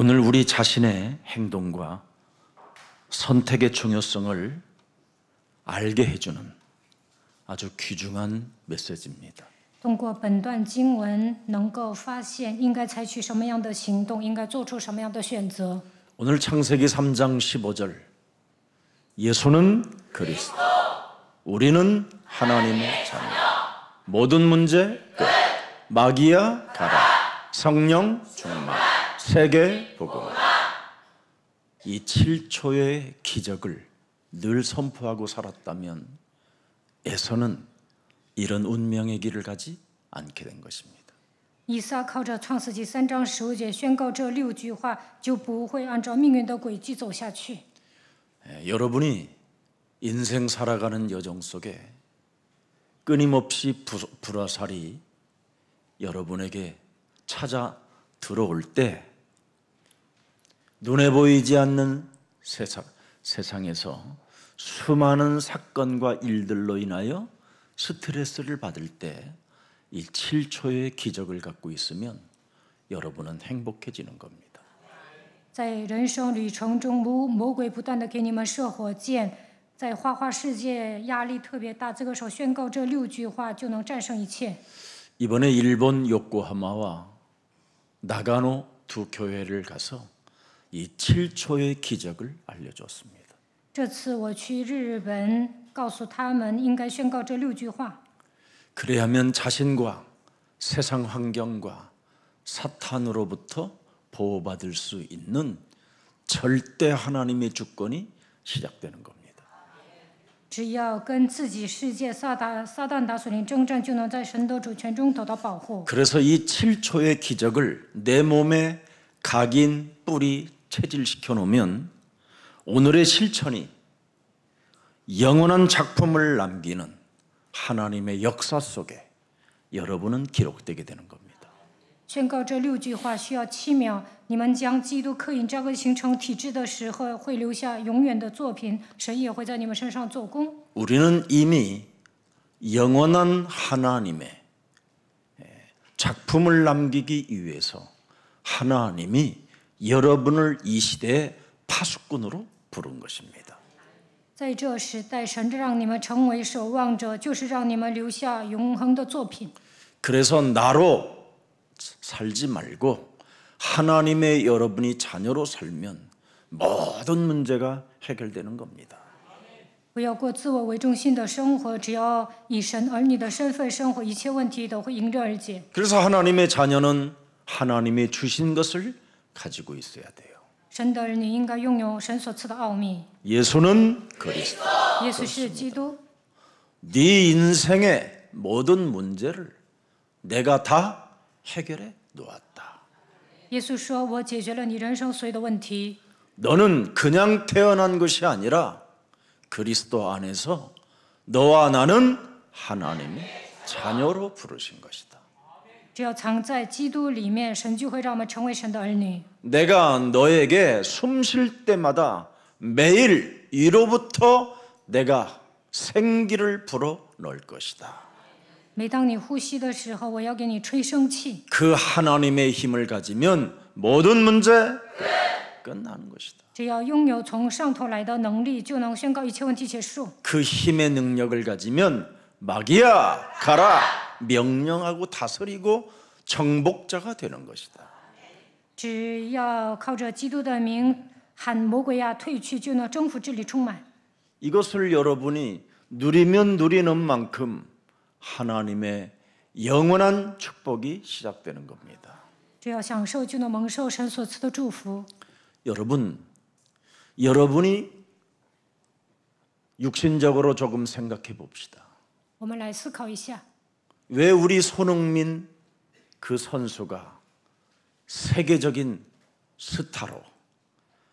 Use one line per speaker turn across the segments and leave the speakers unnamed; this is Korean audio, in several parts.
오늘 우리 자신의 행동과 선택의 중요성을 알게 해주는 아주 귀중한 메시지입니다.
通过本段经文，能够发现应该采取什么样的行动，应该做出什么样的选择。
오늘 창세기 3장 15절 예수는 그리스도, 우리는 하나님의 자녀, 모든 문제 끝, 마귀야 가라, 성령 충만, 세계 복음. 이 7초의 기적을 늘 선포하고 살았다면 에서는 이런 운명의 길을 가지 않게 된 것입니다.
以撒靠着创世纪3章15节宣告这6句话，就不会按照命运的轨迹走下去。
여러분이 인생 살아가는 여정 속에 끊임없이 불화살이 여러분에게 찾아 들어올 때 눈에 보이지 않는 세상에서 수많은 사건과 일들로 인하여 스트레스를 받을 때 이 7초의 기적을 갖고 있으면 여러분은 행복해지는 겁니다.
在人生旅程中，魔鬼不断的给你们射火箭，在花花世界压力特别大，这个时候宣告这6句话就能战胜一切。
이번에 일본 요코하마와 나가노 두 교회를 가서 이 7초의 기적을 알려줬습니다.
这次我去日本，告诉他们应该宣告这6句话。
그래야면 자신과 세상 환경과 사탄으로부터 보호받을 수 있는 절대 하나님의 주권이 시작되는 겁니다.
只要跟自己世界撒旦打属灵征战，就能在神的主权中得到保护。
그래서 이 7초의 기적을 내 몸에 각인, 뿌리, 체질시켜 놓으면 오늘의 실천이 영원한 작품을 남기는 하나님의 역사 속에 여러분은 기록되게 되는 겁니다.
宣告这6句话需要7秒，你们将基督刻印这个形成体制的时候，会留下永远的作品，神也会在你们身上做工。
우리는 이미 영원한 하나님의 작품을 남기기 위해서 하나님이 여러분을 이 시대의 파수꾼으로 부른 것입니다.
在这时代，神让你们成为守望者，就是让你们留下永恒的作品。
그래서 나로 살지 말고 하나님의 여러분이 자녀로 살면 모든 문제가 해결되는 겁니다.
不要过自我为中心的生活，只要以神儿女的身份生活，一切问题都会迎刃而解。
그래서 하나님의 자녀는 하나님의 주신 것을 가지고 있어야 돼요.
神的儿女应该拥有神所赐的奥秘。
예수는 그리스도.
耶稣是基督，
네 인생의 모든 문제를 내가 다 해결해 놓았다.
耶稣说：“我解决了你人生所有的问题。
너는 그냥 태어난 것이 아니라 그리스도 안에서 너와 나는 하나님의 자녀로 부르신 것이다.
只要藏在基督里面，神就会让我们成为神的儿女。
내가 너에게 숨 쉴 때마다 매일 이로부터 내가 생기를 불어 넣을 것이다.
每当你呼吸的时候，我要给你吹生气。
그 하나님의 힘을 가지면 모든 문제 끝나는 것이다.
只要拥有从上头来的能力，就能宣告一切问题结束。
그 힘의 능력을 가지면 마귀야 가라 명령하고 다스리고 정복자가 되는 것이다.
只要靠着基督的名喊魔鬼呀退去，就能征服治理充满。
이것을 여러분이 누리면 누리는 만큼 하나님의 영원한 축복이 시작되는 겁니다.
只要享受，就能蒙受神所赐的祝福。
여러분이 육신적으로 조금 생각해 봅시다.
我们来思考一下，
왜 우리 손흥민 그 선수가 세계적인 스타로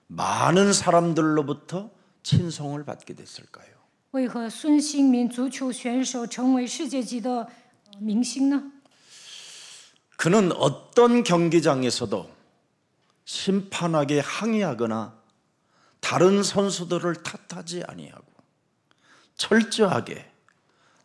많은 사람들로부터 친송을 받게 됐을까요?
为何孙兴民足球选手成为世界级的明星呢？
그는 어떤 경기장에서도 심판에게 항의하거나 다른 선수들을 탓하지 아니하고 철저하게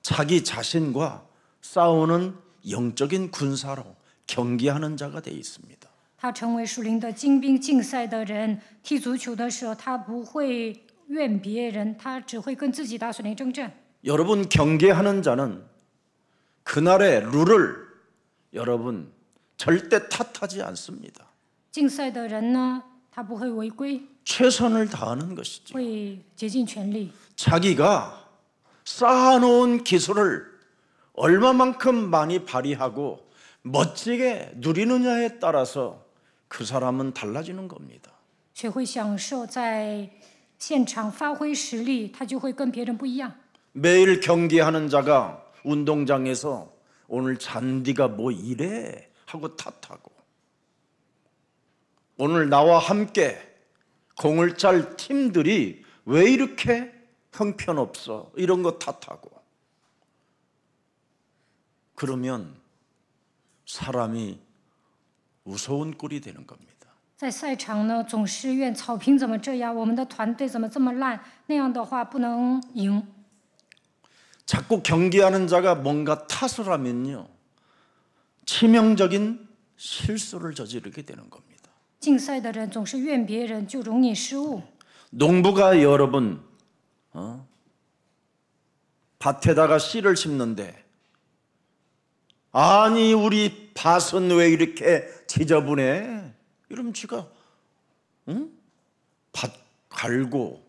자기 자신과 싸우는 영적인 군사로 경기하는 자가 되어 있습니다.
他成为属灵的精兵竞赛的人，踢足球的时候，他不会怨别人，他只会跟自己打属灵征战。
여러분 경계하는 자는 그날의 룰을 여러분 절대 탓하지 않습니다.
竞赛的人呢，他不会违规，
최선을 다하는 것이죠.
会竭尽全力。
자기가 쌓아놓은 기술을 얼마만큼 많이 발휘하고 멋지게 누리느냐에 따라서 그 사람은 달라지는 겁니다.
学会享受在现场发挥实力，他就会跟别人不一样。
매일 경기하는 자가 운동장에서 오늘 잔디가 뭐 이래 하고 탓하고 오늘 나와 함께 공을 짤 팀들이 왜 이렇게 형편없어 이런 거 탓하고 그러면 사람이 무서운 꼴이 되는 겁니다.
在赛场呢，总是怨草坪怎么这样，我们的团队怎么这么烂，那样的话不能赢。
자꾸 경기하는 자가 뭔가 탓을 하면요 치명적인 실수를 저지르게 되는 겁니다.
竞赛的人总是怨别人，就容易失误。
농부가 여러분 밭에다가 씨를 심는데 아니 우리 밭은 왜 이렇게 지저분해? 이러면 지가 밭 갈고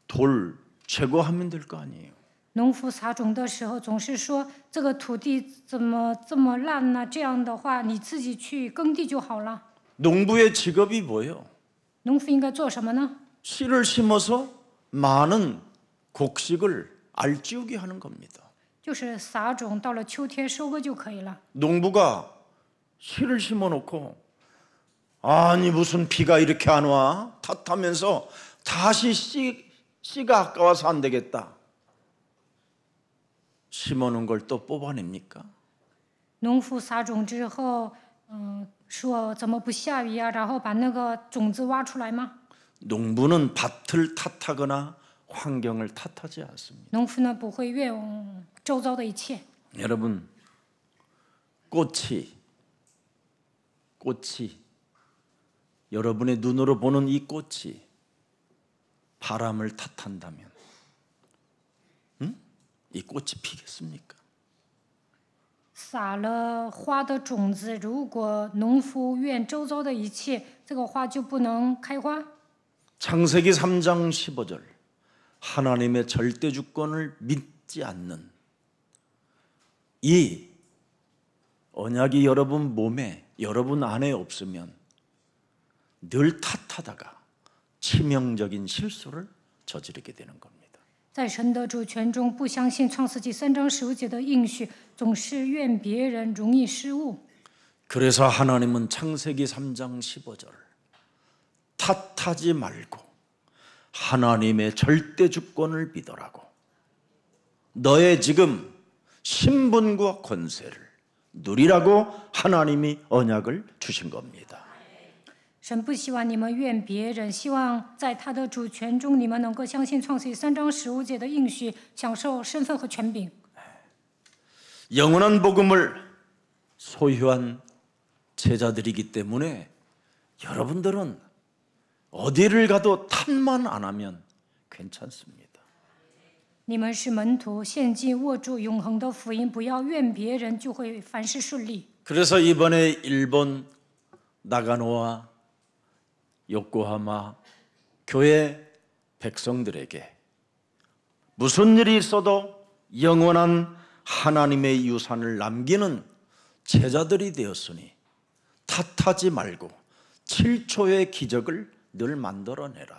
돌 제거하면 될 거 아니에요.
农夫撒种的时候总是说这个土地怎么这么烂呢？这样的话你自己去耕地就好了。
농부의 직업이 뭐예요?
农夫应该做什么呢？
씨를 심어서 많은 곡식을 알찌우게 하는 겁니다.
就是撒种，到了秋天收割就可以了。
농부가 씨를 심어놓고 아니 무슨 비가 이렇게 안 와? 탓하면서 다시 씨가 아까워서 안 되겠다. 심어놓은 걸 또 뽑아냅니까?
农夫撒种之后，说怎么不下雨呀？然后把那个种子挖出来吗？
농부는 밭을 탓하거나 환경을 탓하지 않습니다.
农夫呢不会怨周遭的一切。
여러분 꽃이 여러분의 눈으로 보는 이 꽃이 바람을 탓한다면 이 꽃이 피겠습니까?
撒了花的种子，如果农夫怨周遭的一切，这个花就不能开花。
창세기 3장 15절 하나님의 절대 주권을 믿지 않는 이 언약이 여러분 몸에 여러분 안에 없으면 늘 탓하다가 치명적인 실수를 저지르게 되는 겁니다.
在神的主权中，不相信创世纪3章15节的应许，总是怨别人，容易失误。
그래서 하나님은 창세기 3장 15절 탓하지 말고 하나님의 절대 주권을 믿으라고 너의 지금 신분과 권세를 누리라고 하나님이 언약을 주신 겁니다.
神不希望你们怨别人，希望在他的主权中，你们能够相信创世纪3章15节的应许，享受身份和权柄。
영원한 복음을 소유한 제자들이기 때문에 여러분들은 어디를 가도 탓만 안 하면 괜찮습니다.
你们是门徒，现今握住永恒的福音，不要怨别人，就会凡事顺利。
그래서 이번에 일본 나가노와 요코하마 교회 백성들에게 무슨 일이 있어도 영원한 하나님의 유산을 남기는 제자들이 되었으니 탓하지 말고 7초의 기적을 늘 만들어내라.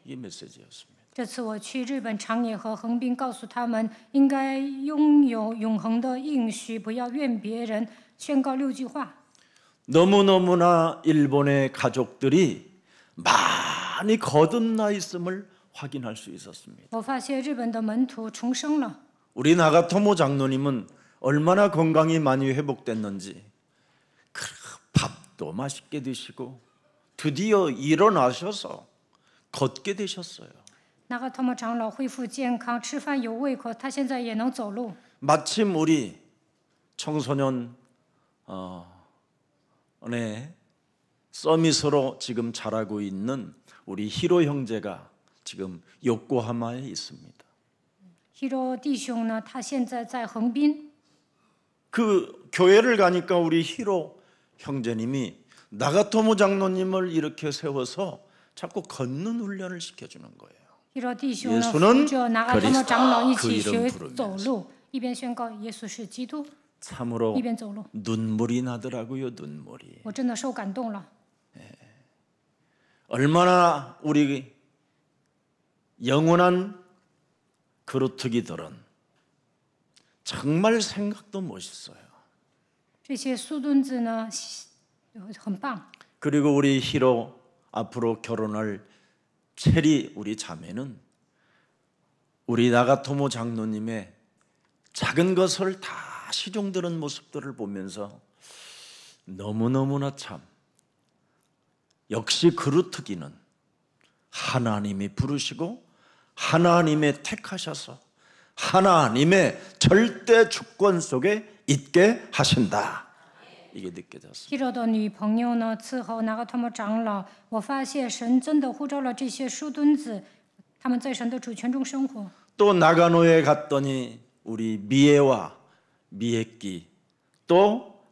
이 메시지였습니다.
这次我去日本长野和横滨，告诉他们应该拥有永恒的应许，不要怨别人，宣告6句话。
너무너무나 일본의 가족들이 많이 거듭나 있음을 확인할 수 있었습니다.
我发现日本的门徒重生了。
우리 나가토모 장로님은 얼마나 건강이 많이 회복됐는지 밥도 맛있게 드시고 드디어 일어나셔서 걷게 되셨어요.
那个托莫长老恢复健康，吃饭有胃口，他现在也能走路。
마침 우리 청소년 서밋으로 지금 자라고 있는 우리 히로 형제가 지금 요코하마에 있습니다.
Hiro 弟兄呢，他现在在横滨。
그 교회를 가니까 우리 히로 형제님이 나가토모 장로님을 이렇게 세워서 자꾸 걷는 훈련을 시켜주는 거예요.
Hiro 弟兄呢，
예수는
扶着拿嘎他们长老一起
그리스도
学
그 이름
走路，一边宣告耶稣是基督，
참으로
一边走路。
눈물이 나더라고요. 눈물이.
我真的受感动了。
얼마나 우리 영원한 그루트기들은 정말 생각도 멋있어요.
这些苏墩子呢，很棒。
그리고 우리 히로 앞으로 결혼할 체리 우리 자매는 우리 나가토모 장로님의 작은 것을 다 시종드는 모습들을 보면서 너무너무나 참 역시 그루트기는 하나님이 부르시고 하나님의 택하셔서 하나님의 절대 주권 속에 있게 하신다. 이게 느껴졌습니다.
Hiro 的女朋友呢，伺候拿嘎他们长老，我发现神真的呼召了这些书墩子，他们在神的主权中生活。
또 나가노에 갔더니 우리 미에와 미에끼 또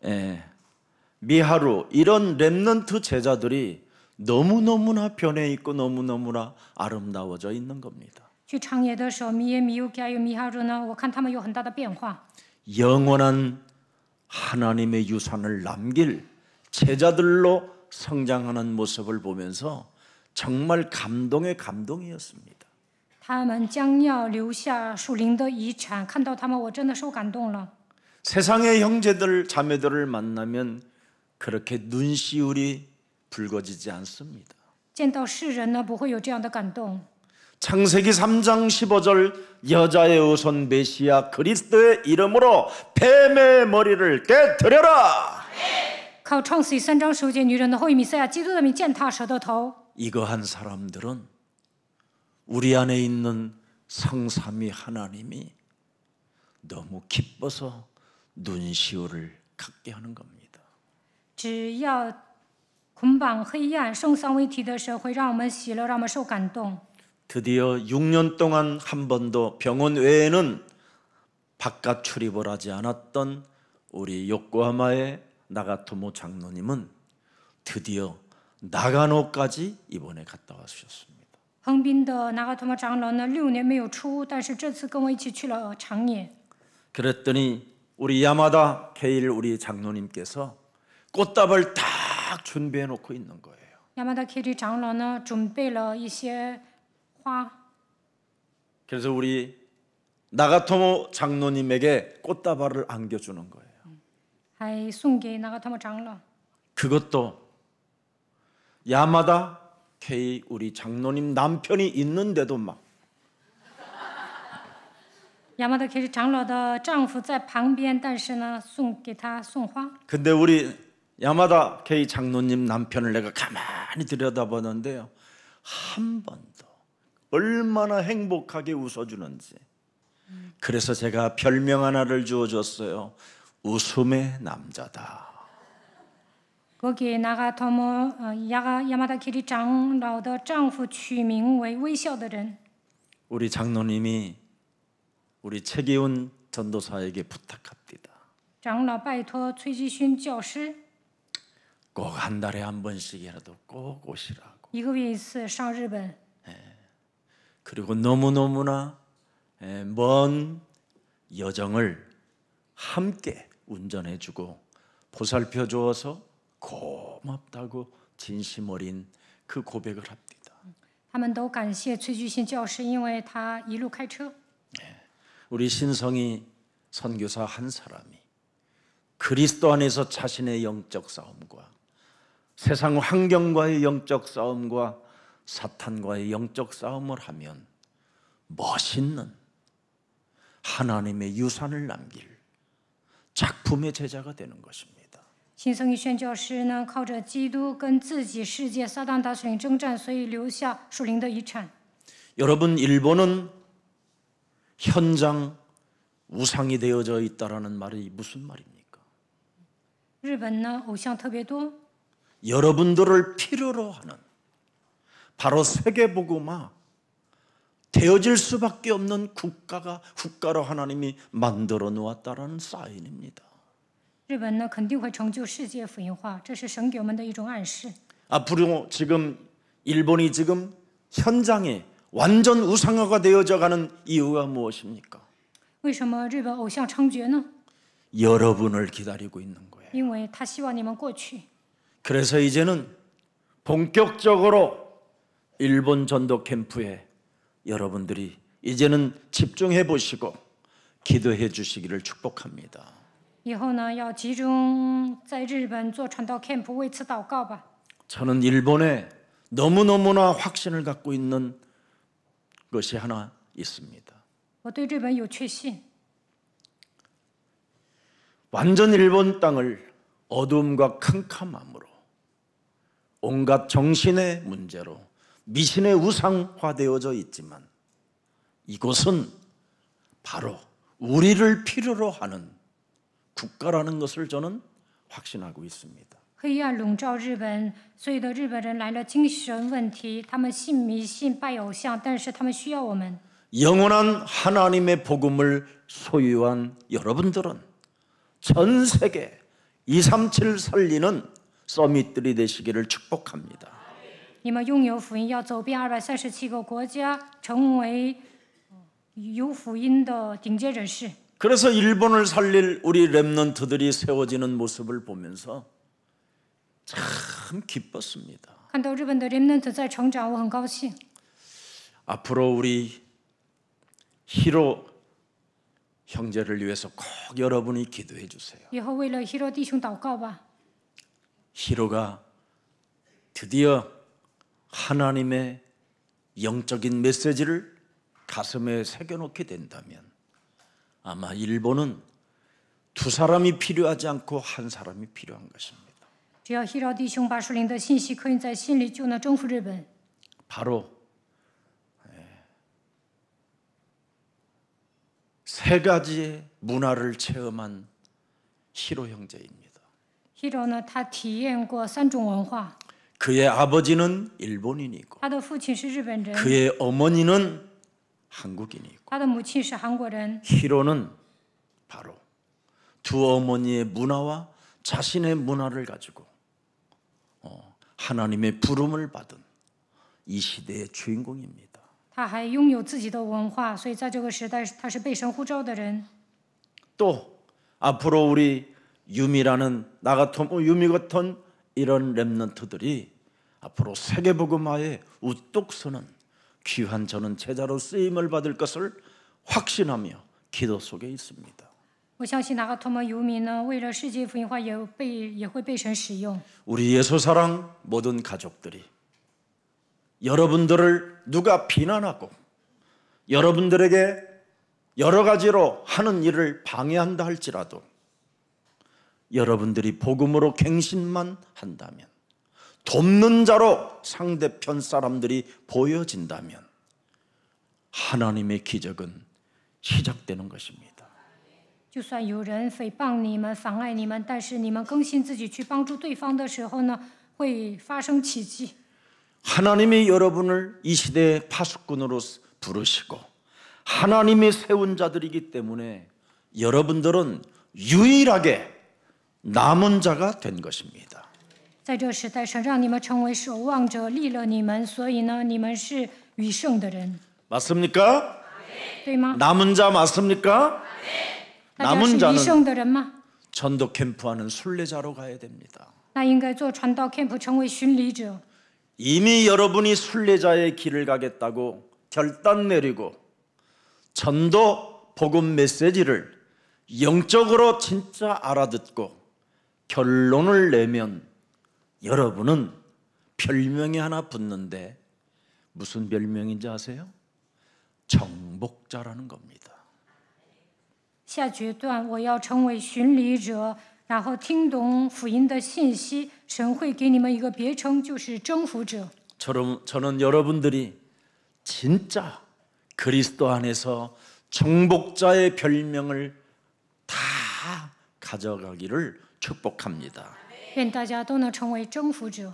미하루 이런 렘넌트 제자들이 너무너무나 변해 있고 너무너무나 아름다워져 있는 겁니다.
去长野的时候，米耶、米尤还有米哈鲁呢，我看他们有很大的变化。
영원한 하나님의 유산을 남길 제자들로 성장하는 모습을 보면서 정말 감동의 감동이었습니다.
他们将要留下属灵的遗产，看到他们，我真的受感动了。
세상의 형제들 자매들을 만나면 그렇게 눈시울이 붉어지지 않습니다.
见到世人呢，不会有这样的感动。
창세기 3장 15절 여자의 후손 메시아 그리스도의 이름으로 뱀의 머리를 깨뜨려라.
靠创死记3章15节，女人的后裔弥赛亚基督的名践踏蛇的头。
이거 한 사람들은 우리 안에 있는 성삼위 하나님이 너무 기뻐서 눈시울을 갖게 하는 겁니다.
只要捆绑黑暗、圣三位一体的神，会让我们喜乐，让我们受感动。
드디어 6년 동안 한 번도 병원 외에는 바깥 출입을 하지 않았던 우리 요코하마의 나가토모 장로님은 드디어 나가노까지 이번에 갔다 왔셨습니다.
横滨的拿嘎托玛长老呢，6年没有出，但是这次跟我一起去了长野。
그랬더니 우리 야마다 케일 우리 장로님께서 꽃다발 딱 준비해 놓고 있는 거예요.
亚麻达 Kitty 长老呢，准备了一些花，
그래서 우리 나가토모 장로님에게 꽃다발을 안겨주는 거예요.
还送给拿嘎托玛长老。
그것도 야마다 케이 우리 장로님 남편이 있는데도 막
亚麻达 Kitty 长老的丈夫在旁边，但是呢，给他送花。
근데 우리 야마다 케이 장로님 남편을 내가 가만히 들여다보는데요. 한 번도 얼마나 행복하게 웃어주는지. 그래서 제가 별명 하나를 주어줬어요. 웃음의 남자다.
我给拿嘎托摩亚麻达 Kitty 长老的丈夫取名为微笑的人。
우리 장로님이 우리 최기훈 전도사에게 부탁합니다.
长老拜托崔基勋教师，
꼭 한 달에 한 번씩이라도 꼭 오시라고.
1个月1次上日本。
그리고 너무너무나 먼 여정을 함께 운전해주고 보살펴 주어서 고맙다고 진심 어린 그 고백을 합니다.
他们都感谢崔基勋教师，因为他一路开车。
우리 신성이 선교사 한 사람이 그리스도 안에서 자신의 영적 싸움과 세상 환경과의 영적 싸움과 사탄과의 영적 싸움을 하면 멋있는 하나님의 유산을 남길 작품의 제자가 되는 것입니다.
新僧一宣教师呢，靠着基督跟自己、世界、撒旦大属灵征战，所以留下属灵的遗产。
여러분, 일본은 현장 우상이 되어져 있다라는 말이 무슨 말입니까?
日本呢，偶像特别多，
여러분들을 필요로 하는 바로 세계복음화 되어질 수밖에 없는 국가로 하나님이 만들어 놓았다는 사인입니다.
日本呢肯定会成就世界福音化，这是神给我们的一种暗示。
앞으로 지금 일본이 지금 현장에 완전 우상화가 되어져 가는 이유가 무엇입니까?
为什么日本偶像猖獗呢？
여러분을 기다리고 있는 거예요.
因为他希望你们过去。
그래서 이제는 본격적으로 일본 전도 캠프에 여러분들이 이제는 집중해 보시고 기도해 주시기를 축복합니다.
以后呢，要集中在日本做传道 camp， 为此祷告吧。
저는 일본에 너무너무나 확신을 갖고 있는 것이 하나 있습니다.
我对日本有确信，
완전 일본 땅을 어둠과 캄캄함으로 온갖 정신의 문제로 미신의 우상화되어져 있지만 이곳은 바로 우리를 필요로 하는 국가라는 것을 저는 확신하고 있습니다.
黑暗笼罩日本，所有的日本人来了精神问题，他们信迷信、拜偶像，但是他们需要我们。
영원한 하나님의 복음을 소유한 여러분들은 전 세계 237 살리는 서밋들이 되시기를 축복합니다.
你们拥有福音，要走遍237个国家，成为有福音的顶尖人士。
그래서 일본을 살릴 우리 렘넌트들이 세워지는 모습을 보면서 참 기뻤습니다.
看到日本的 remnant 在成长，我很高兴。
앞으로 우리 히로 형제를 위해서 꼭 여러분이 기도해 주세요.
以后为了 Hiro 弟兄祷告吧。
히로가 드디어 하나님의 영적인 메시지를 가슴에 새겨놓게 된다면 아마 일본은 두 사람이 필요하지 않고 한 사람이 필요한 것입니다.
只要 Hiro 弟兄把属灵的信息刻印在心里，就能征服日本。
바로 세 가지의 문화를 체험한 히로 형제입니다.
Hiro 呢，他体验过3种文化，
그의 아버지는 일본인이고
他的父亲是日本人，
그의 어머니는 한국인이고
他的母亲是韩国人。
히로는 바로 두 어머니의 문화와 자신의 문화를 가지고 하나님의 부름을 받은 이 시대의 주인공입니다.
他还拥有自己的文化，所以在这个时代，他是被神呼召的人。
또 앞으로 우리 유미라는 나가토모 유미 같은 이런 렘넌트들이 앞으로 세계복음화에 우뚝 서는 귀한 저는 제자로 쓰임을 받을 것을 확신하며 기도 속에 있습니다.
我相信哪个托们游民呢，为了世界福音化也会被神使用。
우리 예수사랑 모든 가족들이 여러분들을 누가 비난하고 여러분들에게 여러 가지로 하는 일을 방해한다 할지라도 여러분들이 복음으로 갱신만 한다면 돕는 자로 상대편 사람들이 보여진다면 하나님의 기적은 시작되는 것입니다.
就算有人诽谤你们、妨碍你们，但是你们更新自己去帮助对方的时候呢，会发生奇迹。
하나님이 여러분을 이 시대의 파수꾼으로 부르시고 하나님이 세운 자들이기 때문에 여러분들은 유일하게 남은 자가 된 것입니다.
在这时代，神让你们成为守望者，立了你们，所以呢，你们是余剩的人，
맞습니까?
对吗？
남은 자 맞습니까?
大家是
남은
余
자는
剩的人吗？
전도 캠프하는 순례자로 가야 됩니다.
那应该做传道 camp， 成为巡礼者。
이미 여러분이 순례자의 길을 가겠다고 결단 내리고 전도 복음 메시지를 영적으로 진짜 알아듣고 결론을 내면 여러분은 별명이 하나 붙는데 무슨 별명인지 아세요? 정복자라는 겁니다.
下决断，我要成为巡礼者，然后听懂福音的信息，神会给你们一个别称，就是征服者。
저는 여러분들이 진짜 그리스도 안에서 정복자의 별명을 다 가져가기를 축복합니다.
愿大家都能成为征服者，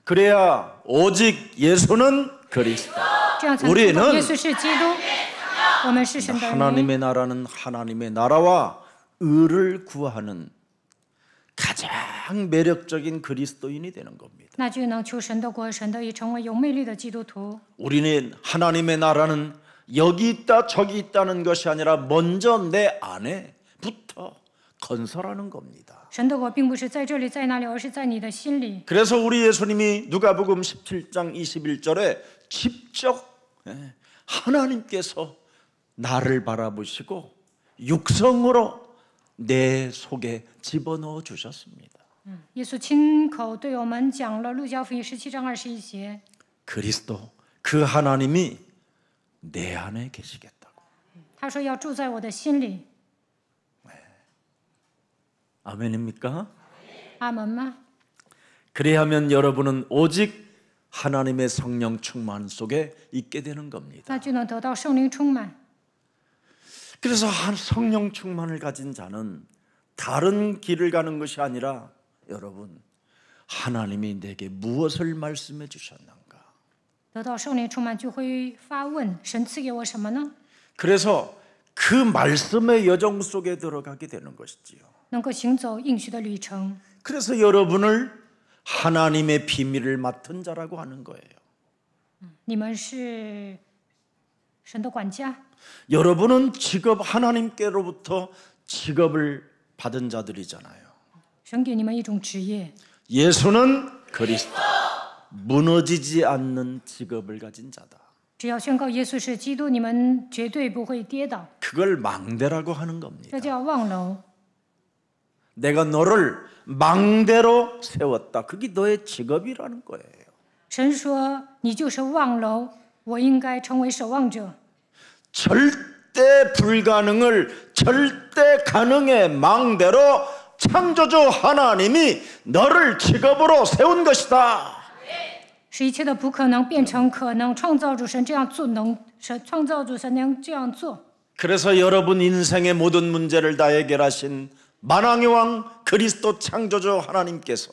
그래야 오직 예수는 그리스도.
这样才能知道耶稣是基督，我们是神的儿女。
하나님의 나라는 하나님의 나라와 의를 구하는 가장 매력적인 그리스도인이 되는 겁니다.
那就能求神的国、神的义，成为有魅力的基督徒。
우리는 하나님의 나라는 여기 있다 저기 있다는 것이 아니라 먼저 내 안에부터 건설하는 겁니다.
神的国并不是在这里在那里，而是在你的心里。
그래서 우리 예수님이 누가복음 17장 21절에 직접 하나님께서 나를 바라보시고 육성으로 내 속에 집어넣어 주셨습니다.
耶稣亲口对我们讲了路加福音17章21节，
그리스도 그 하나님이 내 안에 계시겠다고.
他说要住在我的心里。
아멘입니까?
阿门吗？
그래야면 여러분은 오직 하나님의 성령 충만 속에 있게 되는 겁니다.
那就能得到圣灵充满。
그래서 성령 충만을 가진 자는 다른 길을 가는 것이 아니라 여러분 하나님이 내게 무엇을 말씀해 주셨는가.
得到圣灵充满，就会发问：神赐给我什么呢？
그래서 그 말씀의 여정 속에 들어가게 되는 것이지요.
能够行走应许的旅程。
그래서 여러분을 하나님의 비밀을 맡은 자라고 하는 거예요.
你们是神的管家，
여러분은 직업 하나님께로부터 직업을 받은 자들이잖아요.
神给你们一种职业。
예수는 그리스도, 무너지지 않는 직업을 가진 자다.
只要宣告耶稣是基督，你们绝对不会跌倒。
그걸 망대라고 하는 겁니다.
这叫望楼。
내가 너를 망대로 세웠다. 그게 너의 직업이라는 거예요.
神说：“你就是望楼，我应该成为守望者。
절대 불가능을 절대 가능의 망대로 창조주 하나님이 너를 직업으로 세운 것이다.
使一切的不可能变成可能，创造主神这样做创造主神能这样做。
그래서 여러분 인생의 모든 문제를 다 해결하신 만왕의 왕 그리스도 창조주 하나님께서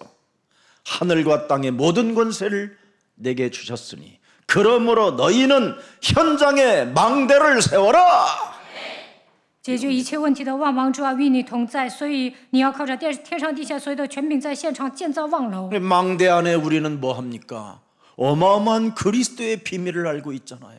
하늘과 땅의 모든 권세를 내게 주셨으니 그러므로 너희는 현장에 망대를 세워라.
解决一切问题的万王之王与你同在，所以你要靠着天上地下所有的权柄，在现场建造望楼。
망대 안에 우리는 뭐 합니까? 어마어마한 그리스도의 비밀을 알고 있잖아요.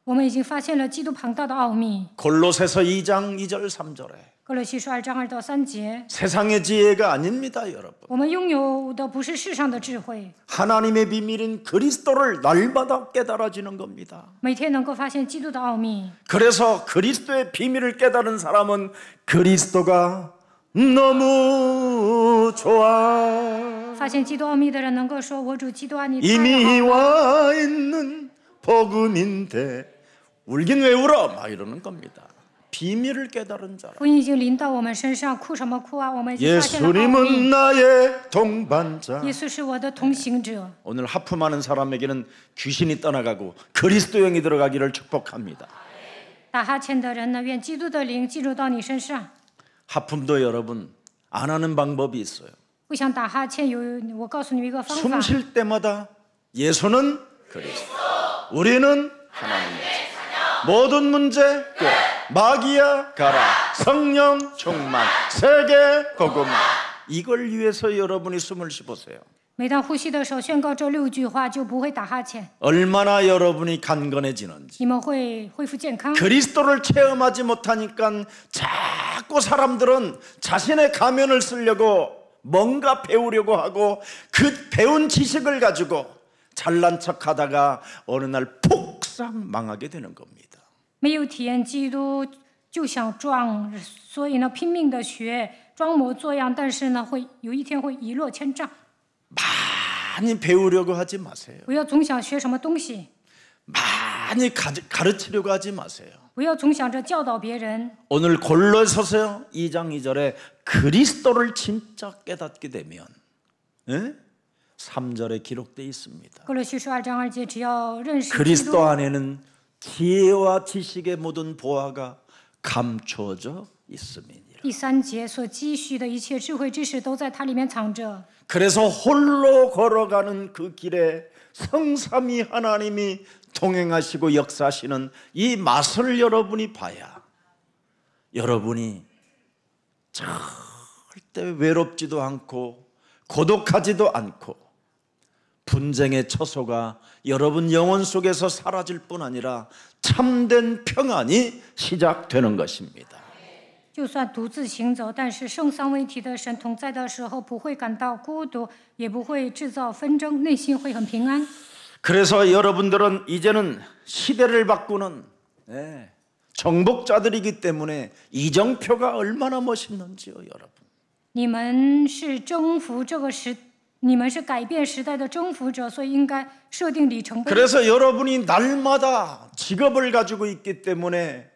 我们已经发现了基督庞大的奥秘。
골로새서 2장 2절 3절에
哥罗西书2章2到3节，
세상의 지혜가 아닙니다, 여러분.
我们拥有的不是世上的智慧，
하나님의 비밀인 그리스도를 날마다 깨달아지는 겁니다.
每天能够发现基督的奥秘。
그래서 그리스도의 비밀을 깨달은 사람은 그리스도가 너무 좋아.
发现基督奥秘的人能够说：“我主基督啊，你太
이미
好了。
와 있는 복음인데 울긴 왜 울어? 막 이러는 겁니다. 비밀을 깨달은 자라.
福音已经临到我们身上，哭什么哭啊？我们已经发现了奥秘。
예수님은 나의 동반자.
耶稣是我的同行者。
오늘 하품하는 사람에게는 귀신이 떠나가고 그리스도 영이 들어가기를 축복합니다.
打哈欠的人呢，愿基督的灵进入到你身上。
하품도 여러분 안 하는 방법이 있어요.
不想打哈欠，我告诉你们一个方
숨
法：
쉴 때마다 예수는 그리스도, 우리는 하나님의 자녀. 모든 문제 끝. 마귀야 가라. 성령 충만. 세계 복음. 이걸 위해서 여러분이 숨을 쉬보세요.
每当呼吸的时候，宣告这6句话，就不会打哈欠。
얼마나 여러분이 간건해지는지.
你们会恢复健康。
그리스도를 체험하지 못하니까 자꾸 사람들은 자신의 가면을 쓰려고 뭔가 배우려고 하고 그 배운 지식을 가지고 잘난 척하다가 어느 날 폭삭 망하게 되는 겁니다.
没有体验基督，就想装，所以呢，拼命的学，装模作样，但是呢，有一天会一落千丈。
많이 배우려고 하지 마세요.
不要总想学什么东西，
많이 가르치려고 하지 마세요.
不要总想着教导别人。
오늘 골로새서 2장 2절에 그리스도를 진짜 깨닫게 되면 3절에 기록되어 있습니다.
哥罗西书2章2节，只要认识基
그리스도
督，
안에는 지혜와 지식의 모든 보화가 감추어져 있음이니라.
第3节所积蓄的一切智慧知识都在它里面藏着。
그래서 홀로 걸어가는 그 길에 성삼위 하나님이 동행하시고 역사하시는 이 맛을 여러분이 봐야 여러분이 절대 외롭지도 않고 고독하지도 않고 분쟁의 처소가 여러분 영혼 속에서 사라질 뿐 아니라 참된 평안이 시작되는 것입니다.
就算独自行走，但是圣三位一体的神同在的时候，不会感到孤独，也不会制造纷争，内心会很平安。
그래서 여러분들은 이제는 시대를 바꾸는 정복자들이기 때문에 이정표가 얼마나 멋있는지요, 여러분.
你们是征服这个时，你们是改变时代的征服者，所以应该设定里程碑。
그래서 여러분이 날마다 직업을 가지고 있기 때문에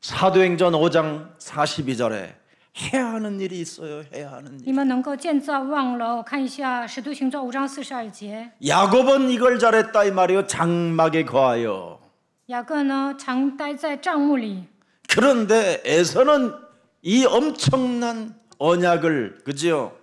사도행전 5장 42절에 해야 하는 일이 있어요. 해야 하는 일.
你们能够建造望楼，看一下《使徒行传》5章42节。
야곱은 이걸 잘했다 이 말이요. 장막에 거하여.
雅各呢，常待在帐幕里。
그런데 에서는 이 엄청난 언약을 그죠?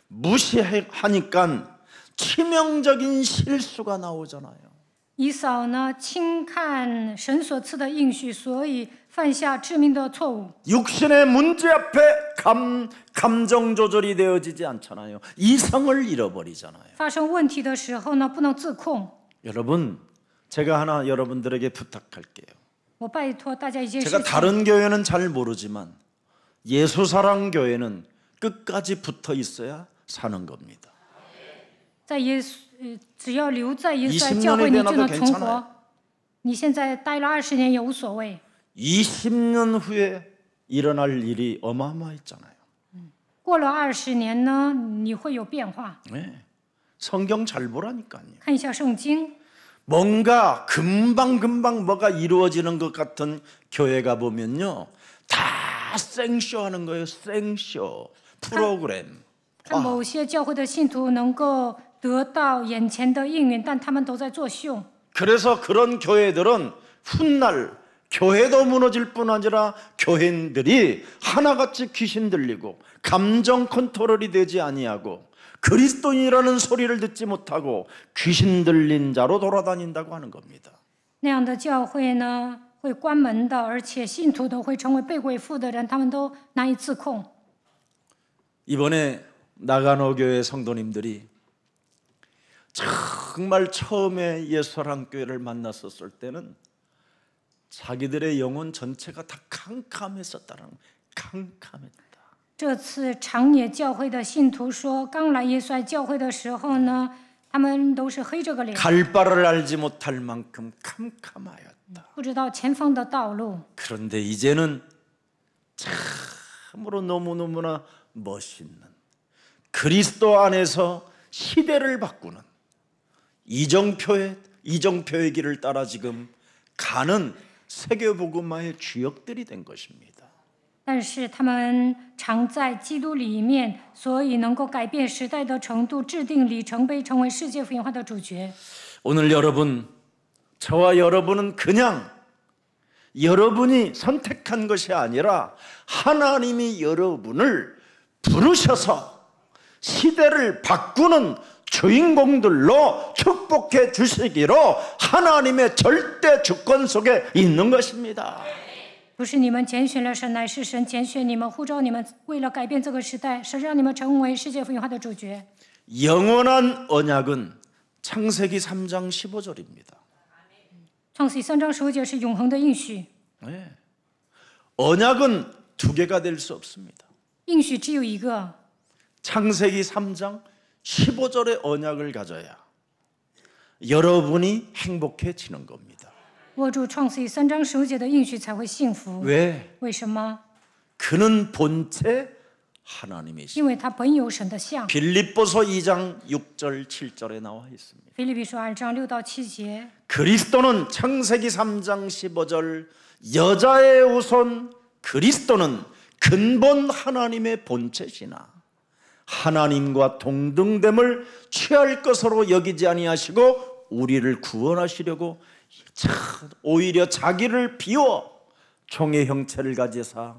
무시하니까 치명적인 실수가 나오잖아요.
以扫呢，轻看神所赐的应许，所以犯下致命的错误。
육신의 문제 앞에 감정 조절이 되어지지 않잖아요. 이성을 잃어버리잖아요.
发生问题的时候呢，不能自控。
여러분, 제가 하나 여러분들에게 부탁할게요.
我拜托大家一件事
제가
情，
다른 교회는 잘 모르지만 예수사랑 교회는 끝까지 붙어 있어야 사는 겁니다.
在只要留在耶稣
20
教会，你
년이
就能
되나도
存
괜찮아요
活。你现在待了20年也无所谓，
20년 후에 일어날 일이 어마어마했잖아요.
过了20年呢，你会有变化。
네. 성경 잘 보라니까요.
看一下圣经，
뭔가 금방 뭐가 이루어지는 것 같은 교회가 보면요. 다 생쇼하는 거예요. 생쇼 프로그램.
看某些教会的信徒能够得到眼前的应允，但他们都在作秀。
그래서 그런 교회들은 훗날 교회도 무너질 뿐 아니라 교인들이 하나같이 귀신 들리고 감정 컨트롤이 되지 아니하고 그리스도인이라는 소리를 듣지 못하고 귀신 들린 자로 돌아다닌다고 하는 겁니다.
那样的教会呢，会关门的，而且信徒都会成为被鬼附的人，他们都难以自控。
이번에 나가노 교회 성도님들이 정말 처음에 예수사랑 교회를 만났었을 때는 자기들의 영혼 전체가 다 캄캄했었다는 캄캄했다.
这次长野教会的信徒说，刚来耶稣爱教会的时候呢，他们都是黑着个脸，
갈 바를 알지 못할 만큼 캄캄하였다.
不知道前方的道路。
그런데 이제는 참으로 너무너무나 멋있는 그리스도 안에서 시대를 바꾸는 이정표의 길을 따라 지금 가는 세계복음화의 주역들이 된 것입니다.
但是他们常在基督里面，所以能够改变时代的程度，制定里程碑，成为世界福音化的主角。
오늘 여러분, 저와 여러분은 그냥 여러분이 선택한 것이 아니라 하나님이 여러분을 부르셔서 시대를 바꾸는 주인공들로 축복해 주시기로 하나님의 절대 주권 속에 있는 것입니다.
不是你们拣选了神，乃是神拣选你们，呼召你们，为了改变这个时代，神让你们成为世界福音化的主角。
영원한 언약은 창세기 3장 15절입니다.
创世3章15节是永恒的应许，
네. 언약은 두 개가 될 수 없습니다.
应许只有一个。
창세기 3장 15절의 언약을 가져야 여러분이 행복해지는 겁니다.
握住创世3章15节的应许才会幸福。
왜?
为什么？
그는 본체 하나님이시죠.
因为他本有神的像。
빌립보서 2장 6절 7절에 나와 있습니다.
腓立比书2章6到7节，
그리스도는 창세기 3장 15절 여자의 우선 그리스도는 근본 하나님의 본체시나 하나님과 동등됨을 취할 것으로 여기지 아니하시고 우리를 구원하시려고 오히려 자기를 비워 종의 형체를 가지사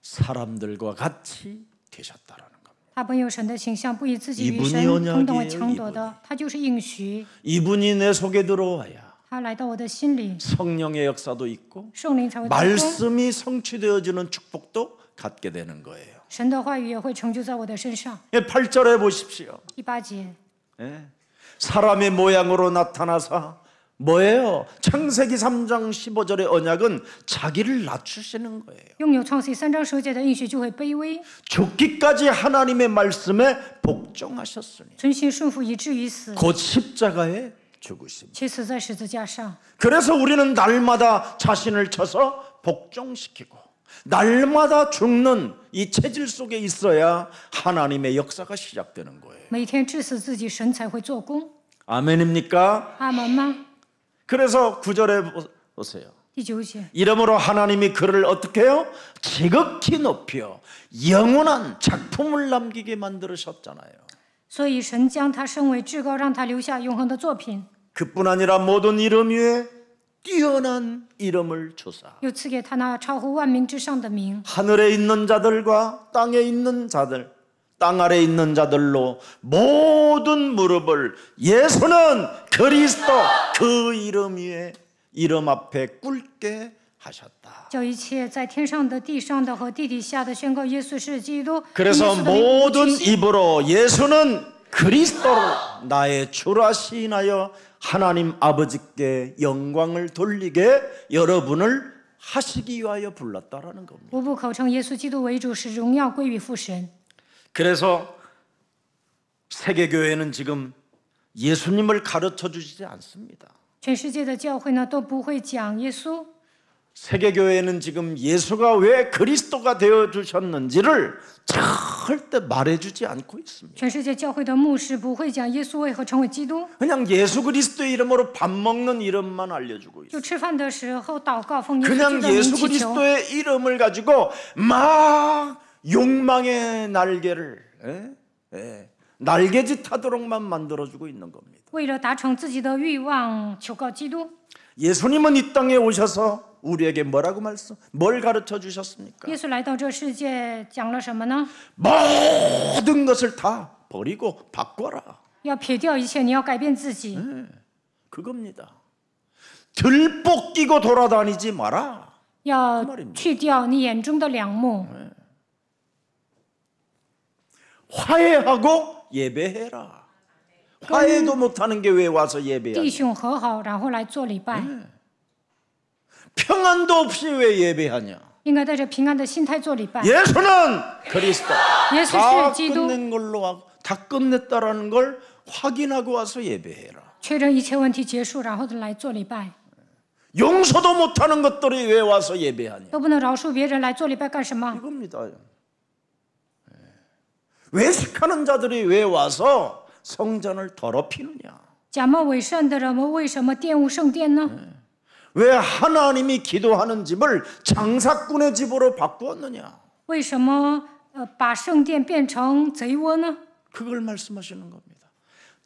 사람들과 같이 되셨다라는 겁니다.
他本有神的形象，不以自己与
이분이
神
언약이에요,
同等为强夺的，他就是应许。
이분이 내 속에 들어와야
他来到我的心里，
성령의 역사도 있고
圣灵才会做工，
말씀이 성취되어지는 축복도 갖게 되는 거예요.
神的话语也会成就在我的身上。
8절에 보십시오.
第8节，
사람의 모양으로 나타나사 뭐예요? 창세기 3장 15절의 언약은 자기를 낮추시는 거예요.
拥有创世3章10节的应许就会卑微，
죽기까지 하나님의 말씀에 복종하셨으니
存心顺服以至于死，
곧 십자가에 죽으심.
且死在十字架上。
그래서 우리는 날마다 자신을 쳐서 복종시키고 날마다 죽는 이 체질 속에 있어야 하나님의 역사가 시작되는 거예요.
每天致死自己，神才会做工。
아멘입니까?
阿门吗？
그래서 9절에 보세요.
第9节，
이러므로 하나님이 그를 어떻게 해요? 지극히 높여 영원한 작품을 남기게 만들으셨잖아요.
所以神将他升为至高，让他留下永恒的作品，
그뿐 아니라 모든 이름 위에 뛰어난 이름을 주사
又赐给他那超乎万民之上的名，
하늘에 있는 자들과 땅에 있는 자들 땅 아래 있는 자들로 모든 무릎을 예수는 그리스도 그 이름 위에 이름 앞에 꿇게 하셨다.
叫一切在天上的、地上的和地底下的宣告耶稣是基督。
그래서
耶稣的名
모든
屈膝
입으로 예수는 그리스도를 나의 주라 시인하여 하나님 아버지께 영광을 돌리게 여러분을 하시기 위하여 불렀다라는 겁니다.
无不口称耶稣基督为主，使荣耀归于父神。
그래서 세계교회는 지금 예수님을 가르쳐 주지 않습니다.
全世界的教会呢都不会讲耶稣，
세계교회는 지금 예수가 왜 그리스도가 되어 주셨는지를 절대 말해주지 않고 있습니다.
全世界教会的牧师不会讲耶稣为何成为基督，
그냥 예수 그리스도의 이름으로 밥 먹는 이름만 알려주고 있어요.
就吃饭的时候祷告奉耶稣基督
그냥
的名
예수
祈求，
그리스도의 이름을 가지고 막 욕망의 날개를 날개짓 하도록만 만들어주고 있는 겁니다.
为了达成自己的欲望求告基督。
예수님은 이 땅에 오셔서 우리에게 뭘 가르쳐 주셨습니까?
耶稣来到这世界讲了什么呢？
모든 것을 다 버리고 바꿔라.
要撇掉一切，你要改变自己，
그겁니다. 들볶 끼고 돌아다니지 마라.
要去掉你眼中的梁木，
화해하고 예배해라. 화해도 못하는 게 왜 와서
弟
예배하냐?
兄和好，然后来做礼拜，
평안도 없이 왜 예배하냐?
应该带着平安的心态做礼拜。
예수는 그리스도.
耶稣
다
是基督，
끝낸 걸로 다 끝냈다라는 걸 확인하고 와서 예배해라.
确认一切问题结束，然后来做礼拜，
용서도 못하는 것들이 왜 와서 예배하냐?
都不能饶恕别人来做礼拜干什么？
이겁니다. 외식하는 자들이 왜 와서 성전을 더럽히느냐?
假冒伪善的人们为什么玷污圣殿呢？
왜 하나님이 기도하는 집을 장사꾼의 집으로 바꾸었느냐?
为什么把圣殿变成贼窝呢？
그걸 말씀하시는 겁니다.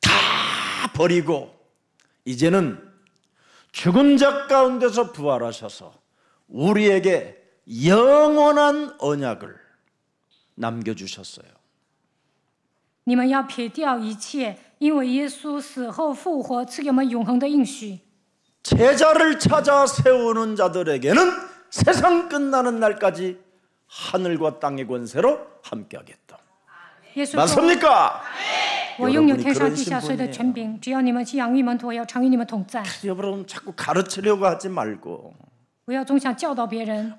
다 버리고 이제는 죽은 자 가운데서 부활하셔서 우리에게 영원한 언약을 남겨주셨어요.
你们要撇掉一切，因为耶稣死后复活，赐给我们永恒的应许。
제자를 찾아 세우는 자들에게는 세상 끝나는 날까지 하늘과 땅의 권세로 함께하겠다.
耶稣说
맞습니까?
我拥有天上地下所有的权柄，只要你们养育门徒，我要常与你们同在。
여러분 자꾸 가르치려고 하지 말고
不要总想教导别人，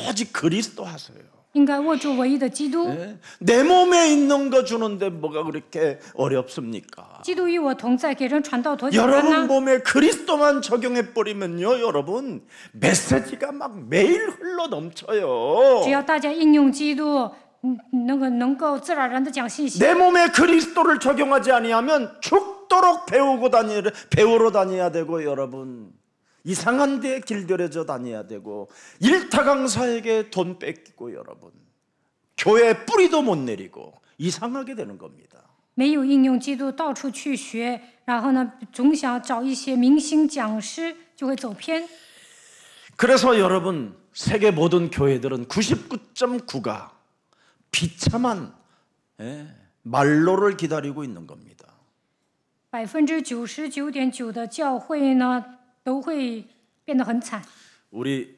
오직 그리스도 하세요.
应该握住唯一的基督。
내 몸에 있는 거 주는데 뭐가 그렇게 어렵습니까?
基督与我同在，给人传道多简单
여러분
呢？
몸에 그리스도만 적용해 버리면요, 여러분 메시지가 막 매일 흘러 넘쳐요.
只要大家应用基督，能够自然而然的讲信息。
내 몸에 그리스도를 적용하지 아니하면 죽도록 배우러 다녀야 되고 여러분 이상한 데에 길들여져 다녀야 되고 일타 강사에게 돈 뺏기고 여러분 교회 뿌리도 못 내리고 이상하게 되는 겁니다.
没有应用基督，到处去学，然后呢，总想找一些明星讲师，就会走偏。
그래서 여러분 세계 모든 교회들은 99.9가 비참한 말로를 기다리고 있는 겁니다.
99.9%的教会呢都会变得很惨。
우리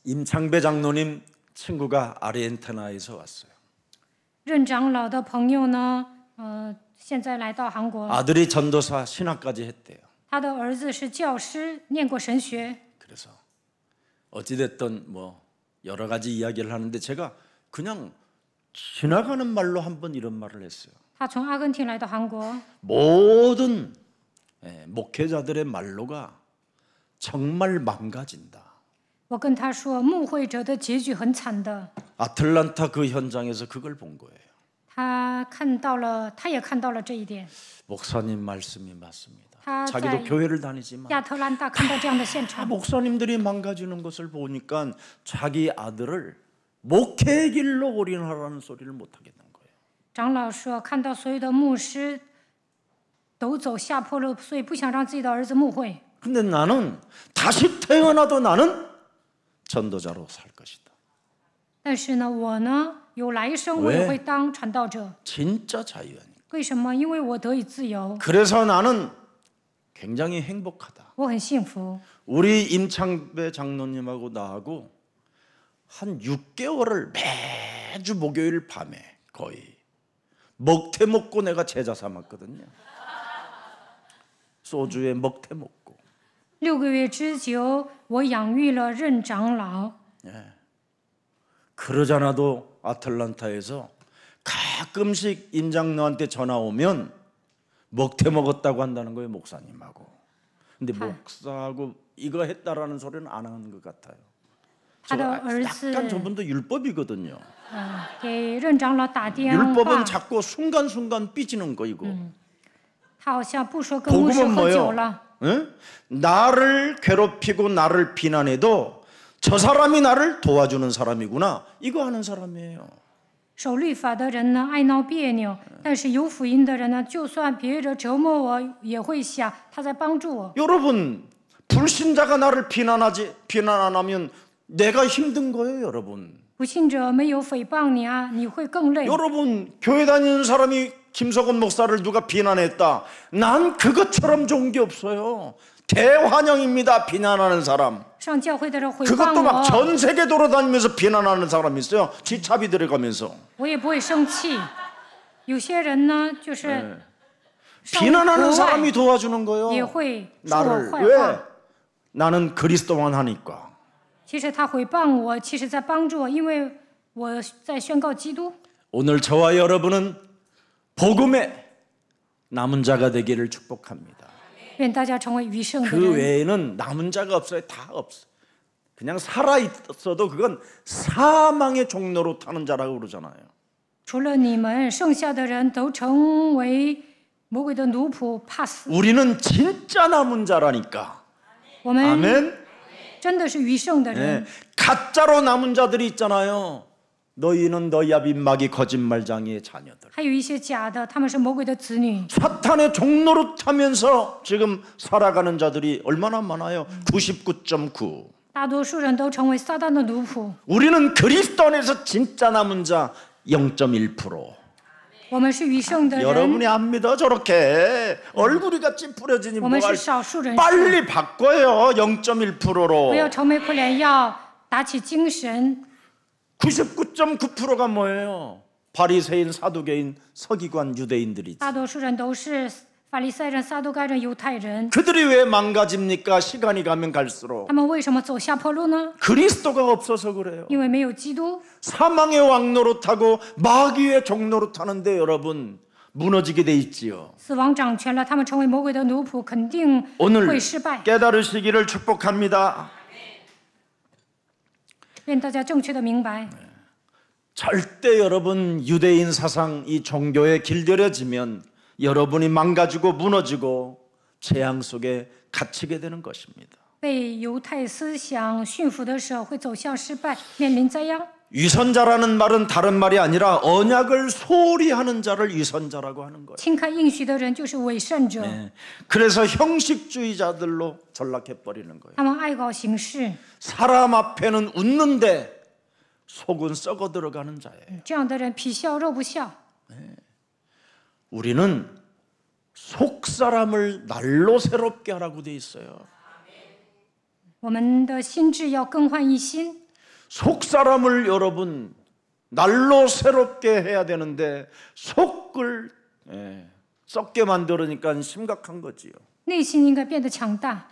임창배 장로님 친구가 아르헨티나에서 왔어요.
任长老的朋友呢，现在来到韩国，
아들이 전도사 신학까지 했대요.
他的儿子是教师，念过神学。
그래서 어찌됐든 뭐 여러 가지 이야기를 하는데 제가 그냥 지나가는 말로 한번 이런 말을 했어요.
他从阿根廷来到韩国，
모든 목회자들의 말로가 정말 망가진다.
我跟他说，牧会者的结局很惨的。
아틀란타 그 현장에서 그걸 본 거예요.
他也看到了这一点。
목사님 말씀이 맞습니다.
他
자기도
在
교회를 다니지만
亚特兰大看到这样的现场，
목사님들이 망가지는 것을 보니까 자기 아들을 목회의 길로 올인하라는 소리를 못 하겠는 거예요.
长老说，看到所有的牧师都走下坡路，所以不想让自己的儿子牧会。
근데 나는 다시 태어나도 나는 전도자로 살 것이다.
但是呢，我呢有来生，我也会当传道者。
진짜 자유하니까.
为什么？因为我得以自由，
그래서 나는 굉장히 행복하다.
我很幸福。
우리 임창배 장로님하고 나하고 한 6개월을 매주 목요일 밤에 거의 먹태 먹고 내가 제자 삼았거든요. 소주에 먹태 먹고.
6个月之久，我养育了任长老。
그러잖아도 아틀란타에서 가끔씩 임 장로한테 전화 오면 먹태 먹었다고 한다는 거예요, 목사님하고. 근데 목사하고 이거 했다라는 소리는 안 하는 것 같아요.
他的儿子
약간 저분도 율법이거든요.
给任长老打电话，
율법은 자꾸 순간순간 삐지는 거 이거.
他好像不说跟牧师
복음은
喝酒
뭐요?
了。
응? 나를 괴롭히고 나를 비난해도 저 사람이 나를 도와주는 사람이구나. 이거 하는 사람이에요.
守律法的人呢，爱闹别扭；但是有福音的人呢，就算别人折磨我，也会想他在帮助我。
여러분, 불신자가 나를 비난 안 하면 내가 힘든 거예요, 여러분.
不信者没有诽谤你啊，你会更累。
여러분, 교회 다니는 사람이 김석원 목사를 누가 비난했다. 난 그것처럼 좋은 게 없어요. 대환영입니다. 비난하는 사람.
上教会的人诽
그것도
谤
막
我，
전 세계 돌아다니면서 비난하는 사람이 있어요. 지차비 들어가면서.
我也不会生气。有些人呢，就是上
비난하는
国
사람이
外
도와주는 거예요.
也会说我
나를
坏
왜?
话。
나는 그리스도만 하니까.
其实他诽谤我，其实在帮助我，因为我在宣告基督。
오늘 저와 여러분은 복음의 남은 자가 되기를 축복합니다.
愿大家成为余剩的
그
人。
외에는 남은 자가 없어요. 다 없어. 그냥 살아 있어도 그건 사망의 종로로 타는 자라고 그러잖아요.
除了你们，剩下的人都成为魔鬼的奴仆，怕死。
우리는 진짜 남은 자라니까.
我们
아멘.
真的是余剩的人。
네. 가짜로 남은 자들이 있잖아요. 너희는 너희 아빈마귀 거짓말장이의 자녀들.
还有一些假的，他们是魔鬼的子女。
사탄의 종로로 타면서 지금 살아가는 자들이 얼마나 많아요? 99.9.
大多数人都成为撒旦的奴仆。
우리는 그리스도 안에서 진짜 남은 자 0.1%.
我们是余剩的人，
여러분이 안 믿어 저렇게 얼굴이 같이 뿌려지니
我们
뭐가
是少数人士。
빨리 바꿔요.
不要
0.1%로.
愁眉苦脸，要打起精神。
99.9%가 뭐예요? 바리새인, 사두개인, 서기관, 유대인들이지.
大多数人都是法利赛人、撒都该人、犹太人。
그들이 왜 망가집니까? 시간이 가면 갈수록
他们为什么走下坡路呢？
그리스도가 없어서 그래요.
因为没有基督。
사망의 왕노로 타고 마귀의 종노로 타는데 여러분 무너지게 돼 있지요.
死亡掌权了，他们成为魔鬼的奴仆，肯定
오늘
会失败。
깨달으시기를 축복합니다.
愿大家正确的明白，
절대 여러분 유대인 사상 이 종교에 길들여지면 여러분이 망가지고 무너지고 재앙 속에 갇히게 되는 것입니다.
被犹太思想驯服的时候，会走向失败，面临灾殃。
위선자라는 말은 다른 말이 아니라 언약을 소홀히 하는 자를 위선자라고 하는 거예요.
轻看应许的人就是伪善者，
그래서 형식주의자들로 전락해버리는 거예요.
他们爱搞形式，
사람 앞에는 웃는데 속은 썩어 들어가는 자예요.
这样的人皮笑肉不笑。
우리는 속 사람을 날로 새롭게 하라고 돼 있어요.
我们的心智要更换一新，
속 사람을 여러분 날로 새롭게 해야 되는데 속을 썩게 만들으니까 심각한 거지요.
内心应该变得强大。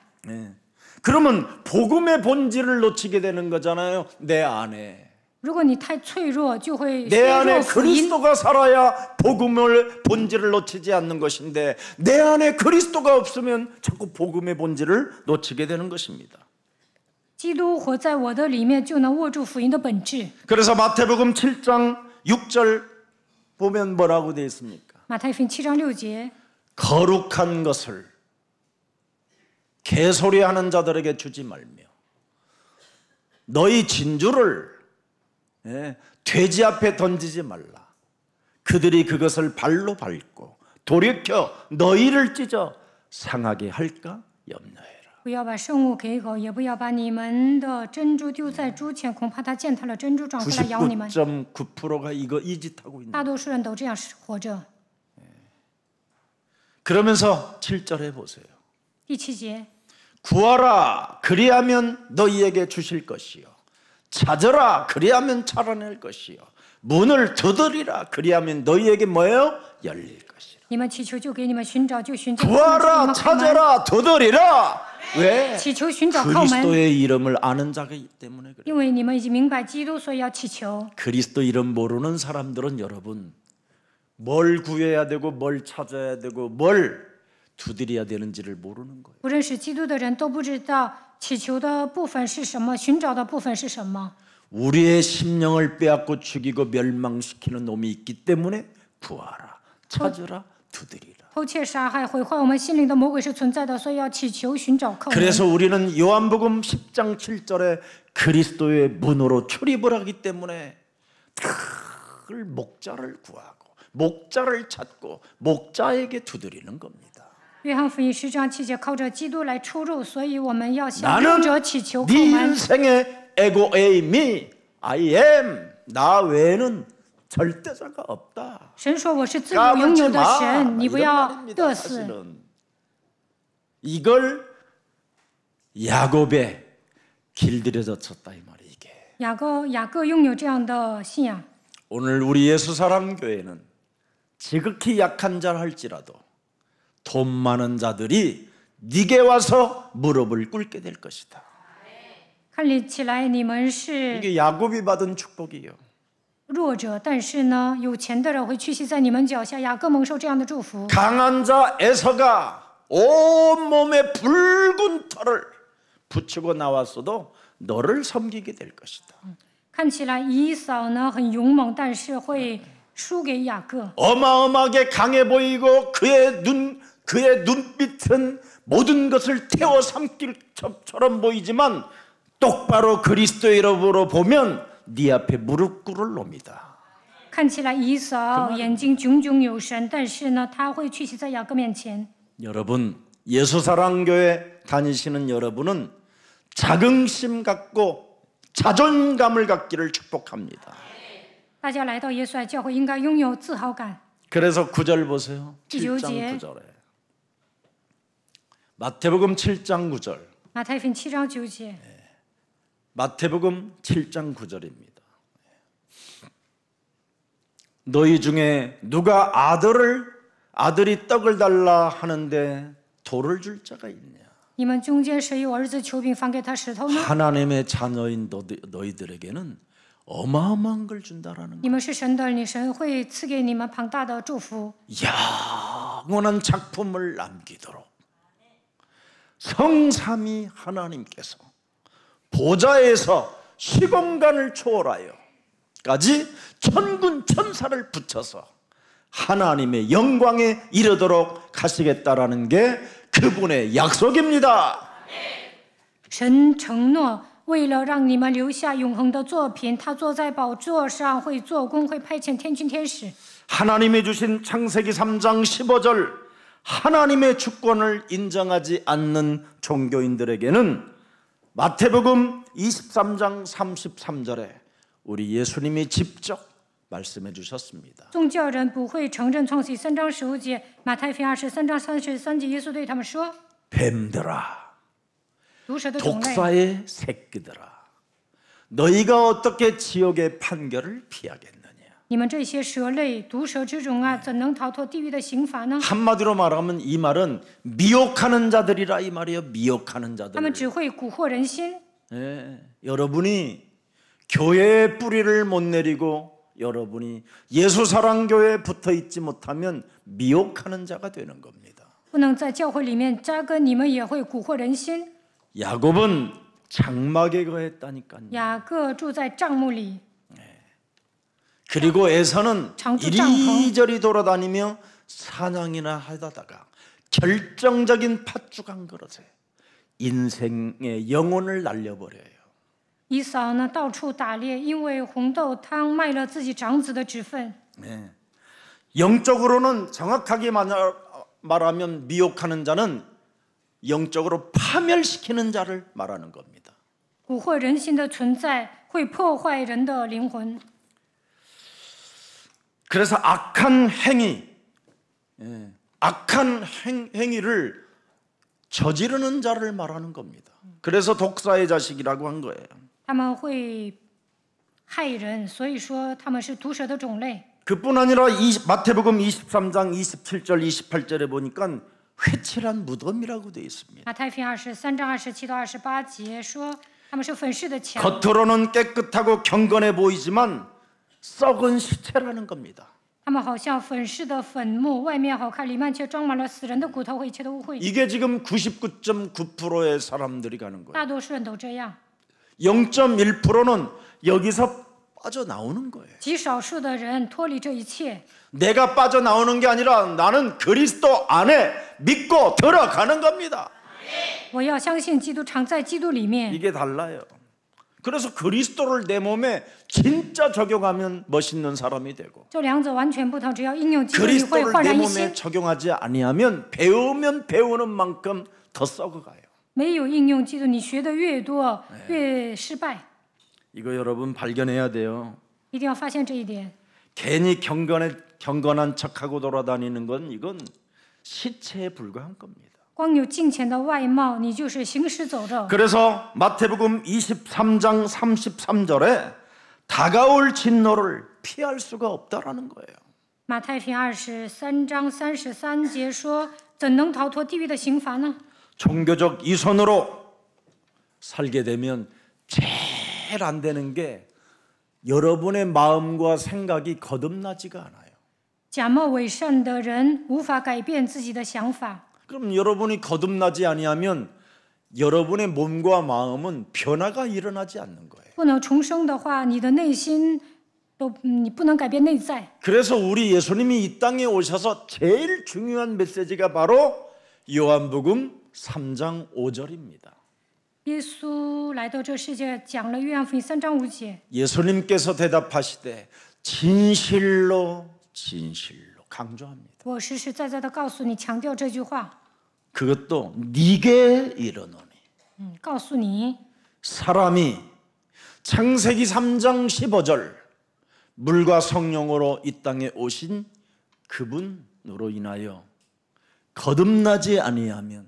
그러면 복음의 본질을 놓치게 되는 거잖아요. 내 안에
如果你太脆弱，就会
내
削
안에
弱福音。
그리스도가 살아야 복음을 본질을 놓치지 않는 것인데 내 안에 그리스도가 없으면 자꾸 복음의 본질을 놓치게 되는 것입니다.
基督活在我的里面，就能握住福音的本质。
그래서 마태복음 7장 6절 보면 뭐라고 되어 있습니까?
马太福音7章6节，
거룩한 것을 개소리하는 자들에게 주지 말며 너희 진주를 돼지 앞에 던지지 말라. 그들이 그것을 발로 밟고 돌이켜 너희를 찢어 상하게 할까 염려해라.
不要把圣物给狗，也不要把你们的珍珠丢在猪前，恐怕它践踏了珍珠，转过来咬你们。
99.9%가 이 짓 하고 있는.
大多数人都这样活着。
그러면서 7절에 보세요.
第7节，
구하라 그리하면 너희에게 주실 것이요 찾으라 그리하면 찾아낼 것이요 문을 두드리라 그리하면 너희에게 뭐예요? 열릴 것이라.
你们祈求就给你们，寻找就寻见，叩门就给你
구하라
们开门。
찾아라 두드리라. 왜?
祈求寻找叩门，
그리스도의 이름을 아는 자기 때문에 그래요.
因为你们已经明白基督，所以要祈求。
그리스도 이름 모르는 사람들은 여러분 뭘 구해야 되고 뭘 찾아야 되고 뭘 두드려야 되는지를 모르는 거예요.
不认识基督的人都不知道祈求的部分是什么，寻找的部分是什么。
우리의 심령을 빼앗고 죽이고 멸망시키는 놈이 있기 때문에 구하라 찾으라 두드리라.
偷窃、杀害、毁坏我们心灵的魔鬼是存在的，所以要祈求、寻找、叩门。
그래서 우리는 요한복음 10장 7절에 그리스도의 문으로 출입을 하기 때문에 늘 목자를 구하고 목자를 찾고 목자에게 두드리는 겁니다.
约翰福音10章7节，靠着基督来出入，所以我们要向
나는
牧者祈求叩
네
门。
인생의 에고에이미 I am 나 외에는 절대자가 없다.
神说我是自由拥有的神，你不
이런
要
말입니다,
得瑟。
사실은. 이걸 야곱에 길들여져 쳤다 이 말이 이게.
雅各拥有这样的信仰。
오늘 우리 예수사랑교회는 지극히 약한 자 할지라도 돈 많은 자들이 네게 와서 무릎을 꿇게 될 것이다.
看起来你们是
이게 야곱이 받은 축복이에요.
弱者，但是呢，有钱的人会屈膝在你们脚下。雅各蒙受这样的祝福。
강한 자 에서가 온몸에 붉은 털을 붙이고 나왔어도 너를 섬기게 될 것이다.
看起来以扫呢很勇猛，但是会输给雅各。
어마어마하게 강해 보이고 그의 눈빛은 모든 것을 태워 삼킬 것처럼 보이지만 똑바로 그리스도의 이름으로 보면 네 앞에 무릎 꿇을 놈이다.
看起来以扫眼睛炯炯有神，但是呢，他会屈膝在雅各面前。
여러분 예수사랑교회 다니시는 여러분은 자긍심 갖고 자존감을 갖기를 축복합니다.
大家来到耶稣爱教会，应该拥有自豪感。
그래서 9절 보세요.
9
7장 9절에 마태복음 7장 9절.
马太福音7章9节，
마태복음 7장 9절입니다. 너희 중에 누가 아들이 떡을 달라 하는데 돌을 줄 자가 있냐?
你们中间谁有儿子求饼，反给他石头呢？
하나님의 자녀인 너희들에게는 어마어마한 걸 준다라는
你们是神的儿女，神会赐给你们庞大的祝福，
영원한 작품을 남기도록 성삼위 하나님께서 보좌에서 시공간을 초월하여까지 천군 천사를 붙여서 하나님의 영광에 이르도록 하시겠다라는 게 그분의 약속입니다.
神承诺为了让你们留下永恒的作品，他坐在宝座上，会做工，会派遣天军天使。
하나님이 주신 창세기 3장 15절 하나님의 주권을 인정하지 않는 종교인들에게는 마태복음 23장 33절에 우리 예수님이 직접 말씀해 주셨습니다.
宗教人不会承认创世3章15节，马太福音23章33节，耶稣对他们说
뱀들아 ：“
毒蛇的种类，
독사의 새끼들아 너희가 어떻게 지옥의 판결을 피하겠느냐.
你们这些蛇类、毒蛇之种啊，怎能逃脱地狱的刑罚呢？
한마디로 말하면 이 말은 미혹하는 자들이라 이 말이에요. 미혹하는
他们
자들.
只会蛊惑人心。
예, 여러분이 교회의 뿌리를 못 내리고 여러분이 예수사랑교회에 붙어 있지 못하면 미혹하는 자가 되는 겁니다.
不能在教会里面扎根，你们也会蛊惑人心。
야곱은 장막에 거했다니까요.
雅各住在帐幕里，
그리고 에서는
장주
이리저리 돌아다니며 사냥이나 하다가 결정적인 팥죽 한 그릇에 인생의 영혼을 날려버려요.
以扫呢到处打猎，因为红豆汤卖了自己长子的职分。
네. 영적으로는 정확하게 말하면 미혹하는 자는 영적으로 파멸시키는 자를 말하는 겁니다.
蛊惑人心的存在会破坏人的灵魂。
그래서 악한 행위, 악한 행위를 저지르는 자를 말하는 겁니다. 그래서 독사의 자식이라고 한 거예요.
他们会害人，所以说他们是毒蛇的种类。
그뿐 아니라 마태복음 23장 27절 28절에 보니까 회칠한 무덤이라고 되어 있습니다.
马太福音23章27到28节说，他们是粉饰的墙，
겉으로는 깨끗하고 경건해 보이지만 썩은 시체라는 겁니다.
他们好像粉饰的坟墓，外面好看，里面却装满了死人的骨头和一切的污秽。
이게 지금 99.9%의 사람들이 가는 거예요.
大多数人都这样，
0.1%는 여기서 빠져나오는 거예요.
极少数的人脱离这一切。
내가 빠져나오는 게 아니라 나는 그리스도 안에 믿고 들어가는 겁니다.
我要相信基督，常在基督里面。
이게 달라요. 그래서 그리스도를 내 몸에 진짜 적용하면 멋있는 사람이 되고
这两者完全不同，只要应用基督，你会
그리스도를
焕
내
然一
몸에
新。
적용하지 아니하면 배우면 배우는 만큼 더 썩어가요.
没有应用基督，你学的越多，越失败。
이거 여러분 발견해야 돼요.
一定要发现这一点。
괜히 경건한 척하고 돌아다니는 건 이건 시체에 불과한 겁니다.
光有金钱的外貌，你就是行尸走肉。
그래서 마태복음 23장 33절에 다가올 진노를 피할 수가 없다라는 거예요.
马太福音23章33节说：“怎能逃脱地狱的刑罚呢？
종교적 이선으로 살게 되면 제일 안 되는 게 여러분의 마음과 생각이 거듭나지가 않아요.
假冒伪善的人无法改变自己的想法。
그럼 여러분이 거듭나지 아니하면 여러분의 몸과 마음은 변화가 일어나지 않는 거예요.
不能重生的话，你的内心你不能改变内在。
그래서 우리 예수님이 이 땅에 오셔서 제일 중요한 메시지가 바로 요한복음 3장 5절입니다.
耶稣来到这世界，讲了约翰福音3章5节。
예수님께서 대답하시되 진실로 강조합니다.
我实实在在的告诉你，强调这句话。
그것도 네게 이르노니
告诉你，
사람이 창세기 3장 15절 물과 성령으로 이 땅에 오신 그분으로 인하여 거듭나지 아니하면